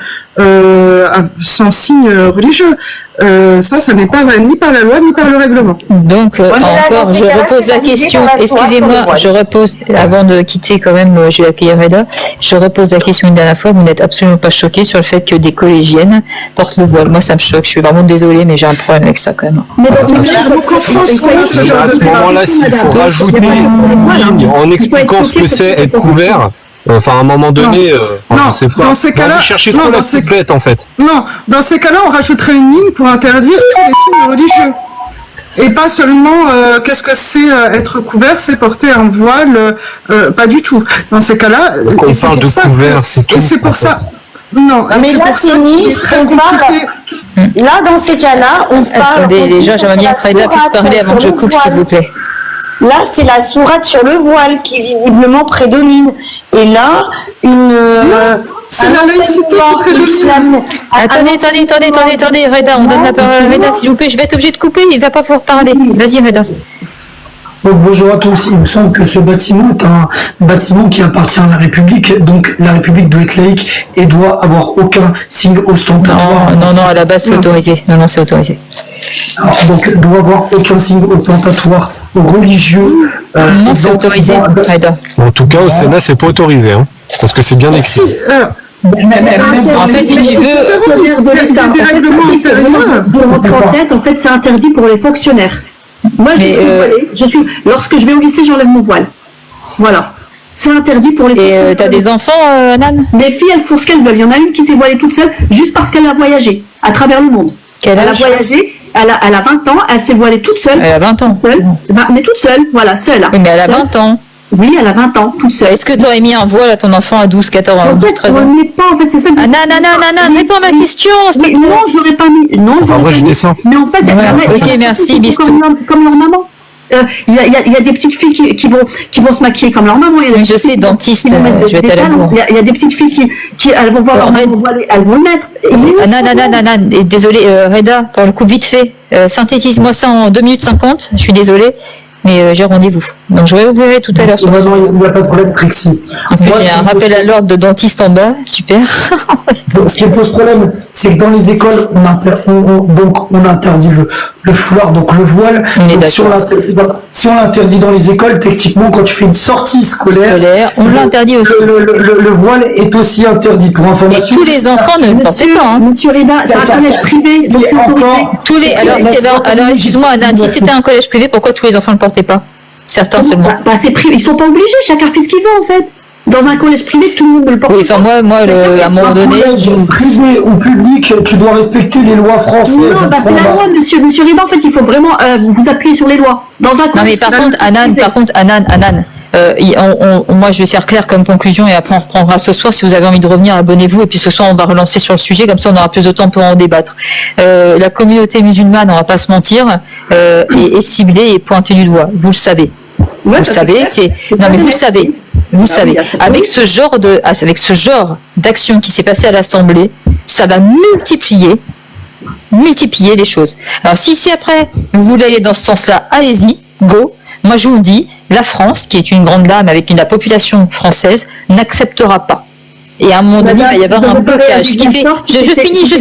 sans signe religieux. Ça n'est pas ni par la loi ni par le règlement. Donc encore, je repose la question. Excusez-moi, je repose avant de quitter quand même. Je vais accueillir Reda. Je repose la question une dernière fois. Vous n'êtes absolument pas choqués sur le fait que des collégiennes portent le voile. Moi, ça me choque. Je suis vraiment désolée, mais j'ai un problème avec ça quand même. Mais à ce moment-là, s'il faut rajouter une ligne en expliquant ce que c'est être couvert. Enfin, à un moment donné, je sais pas. Dans ces cas-là, vous cherchez trop la ciblette, en fait. Non, dans ces cas-là, on rajouterait une ligne pour interdire tous les signes religieux. Et pas seulement, qu'est-ce que c'est être couvert, c'est porter un voile, pas du tout. Dans ces cas-là, donc on parle de couvert, c'est tout. Et c'est pour ça. Non, mais là, là, dans ces cas-là, on parle. Attendez, les gens, j'aimerais bien que Reda puisse parler avant que je coupe, s'il vous plaît. Là, c'est la sourate sur le voile qui visiblement prédomine. Et là, c'est la laïcité qui prédomine. Attendez, Reda, on donne la parole à Reda, s'il vous plaît. Je vais être obligé de couper, il ne va pas pouvoir parler. Vas-y, Reda. Bonjour à tous. Il me semble que ce bâtiment est un bâtiment qui appartient à la République. Donc la République doit être laïque et doit avoir aucun signe ostentatoire. Non, à la base c'est autorisé. Non, c'est autorisé. Alors, donc doit avoir aucun signe ostentatoire religieux. Non, c'est autorisé. En tout cas, au Sénat, c'est pas autorisé, parce que c'est bien écrit. En fait, si tu veux, des règlements intérieurs. Pour rentrer en tête, en fait, c'est interdit pour les fonctionnaires. Moi, lorsque je vais au lycée, j'enlève mon voile. Voilà. C'est interdit pour les fonctionnaires. Et t'as des enfants, Nan? Mes filles, elles font ce qu'elles veulent. Il y en a une qui s'est voilée toute seule juste parce qu'elle a voyagé à travers le monde. Elle a voyagé, elle a 20 ans, elle s'est voilée toute seule. Elle a 20 ans. Seule, mais toute seule, voilà, seule. Oui, mais elle a 20 ans. Oui, elle a 20 ans, toute seule. Est-ce que tu aurais mis un voile à ton enfant à 12, 14 ans, 12, 13 ans? On ne met pas, en fait, c'est ça. Non, réponds à ma question. Non, je l'aurais pas mis. Non, enfin, moi, je descends. Mais en fait, ok, merci, bisous. Comme leur maman. Il y a des petites filles qui vont se maquiller comme leur maman. Oui, je sais, dentiste, je vais être à la bourre. Il y a des petites filles qui elles vont voir leur maman voilée, elles vont le mettre. Non, désolé, Reda, pour le coup, vite fait, synthétise-moi ça en 2 minutes 50, je suis désolée, mais j'ai rendez-vous. Donc je réouvrirai tout à l'heure. Non, il n'y a pas de problème, Trixie. En plus, j'ai un rappel à l'ordre de dentiste en bas, super. Ce qui pose problème, c'est que dans les écoles, on interdit le foulard, donc le voile. Donc, si on l'interdit dans les écoles, techniquement, quand tu fais une sortie scolaire, on l'interdit aussi. Le voile est aussi interdit. Pour information. Et tous les enfants ne le portaient pas. Hein. Monsieur Reda, c'est un collège privé. Tous les. Alors excuse-moi, Anne, si c'était un collège privé, pourquoi tous les enfants ne le portaient pas? Certains seulement. C'est privé. Ils sont pas obligés, chacun fait ce qu'il veut en fait. Dans un collège privé, tout le monde le porte. Oui, enfin moi, à un moment donné. Privé ou public, tu dois respecter les lois françaises. Non, c'est la loi, monsieur Reda, en fait, il faut vraiment vous appuyer sur les lois. Dans un non, mais par contre, Anan, moi je vais faire clair comme conclusion et après on reprendra ce soir. Si vous avez envie de revenir, abonnez-vous et puis ce soir on va relancer sur le sujet, comme ça on aura plus de temps pour en débattre. La communauté musulmane, on va pas se mentir, est ciblée et pointée du doigt, vous le savez. Ouais, vous savez, vous savez, avec ce genre d'action qui s'est passé à l'Assemblée, ça va multiplier les choses. Alors si c'est après vous voulez aller dans ce sens-là, allez-y, go. Moi je vous dis, la France, qui est une grande dame avec la population française, n'acceptera pas. Et à un moment donné, il va y avoir un blocage qui fait je finis.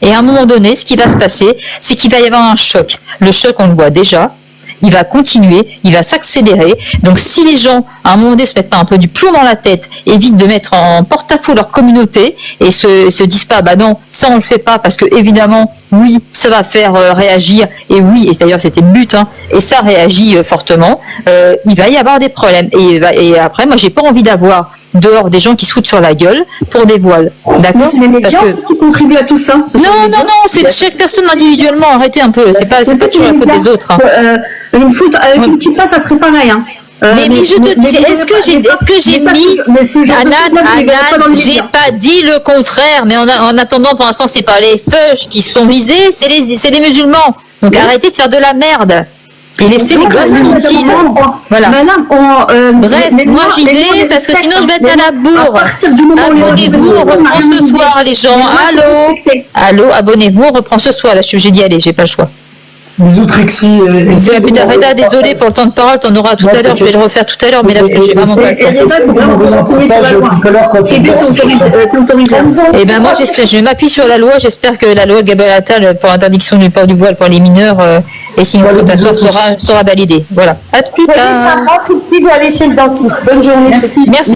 Et à un moment donné, ce qui va se passer, c'est qu'il va y avoir un choc. Le choc, on le voit déjà. Il va continuer, il va s'accélérer. Donc si les gens, à un moment donné, se mettent pas un peu du plomb dans la tête, évitent de mettre en porte-à-faux leur communauté et se disent pas, bah non, ça on le fait pas parce que évidemment, oui, ça va faire réagir et oui, et d'ailleurs c'était le but, hein, et ça réagit fortement. Il va y avoir des problèmes et après, moi j'ai pas envie d'avoir dehors des gens qui se foutent sur la gueule pour des voiles, d'accord? C'est les médias qui contribuent à tout ça. Non, c'est chaque personne individuellement. Arrêtez un peu. C'est pas toujours la faute des autres. Hein. Une foot avec une kippa, ça serait pareil. Hein. Mais je te dis, est-ce que j'ai mis Anan, j'ai pas dit le contraire, mais en attendant, pour l'instant, c'est pas les feuches qui sont visés, c'est les musulmans. Donc arrêtez de faire de la merde. Et laissez les gosses tranquilles. Voilà. Bref, moi j'y vais parce que sinon je vais être à la bourre. Abonnez-vous, on reprend ce soir les gens. Allô, abonnez-vous, on reprend ce soir. Là, j'ai dit allez, j'ai pas le choix. Bisous Trixie. Putain, Reda, désolé pour le temps de parole, t'en auras tout à l'heure, je vais le refaire tout à l'heure, mais là j'ai vraiment pas le temps. Et ben moi je m'appuie sur la loi, j'espère que la loi de Gabriel Attal pour l'interdiction du port du voile pour les mineurs et signes protecteurs sera validée. Voilà. À plus tard. Trixie doit aller chez le dentiste. Bonne journée. Merci.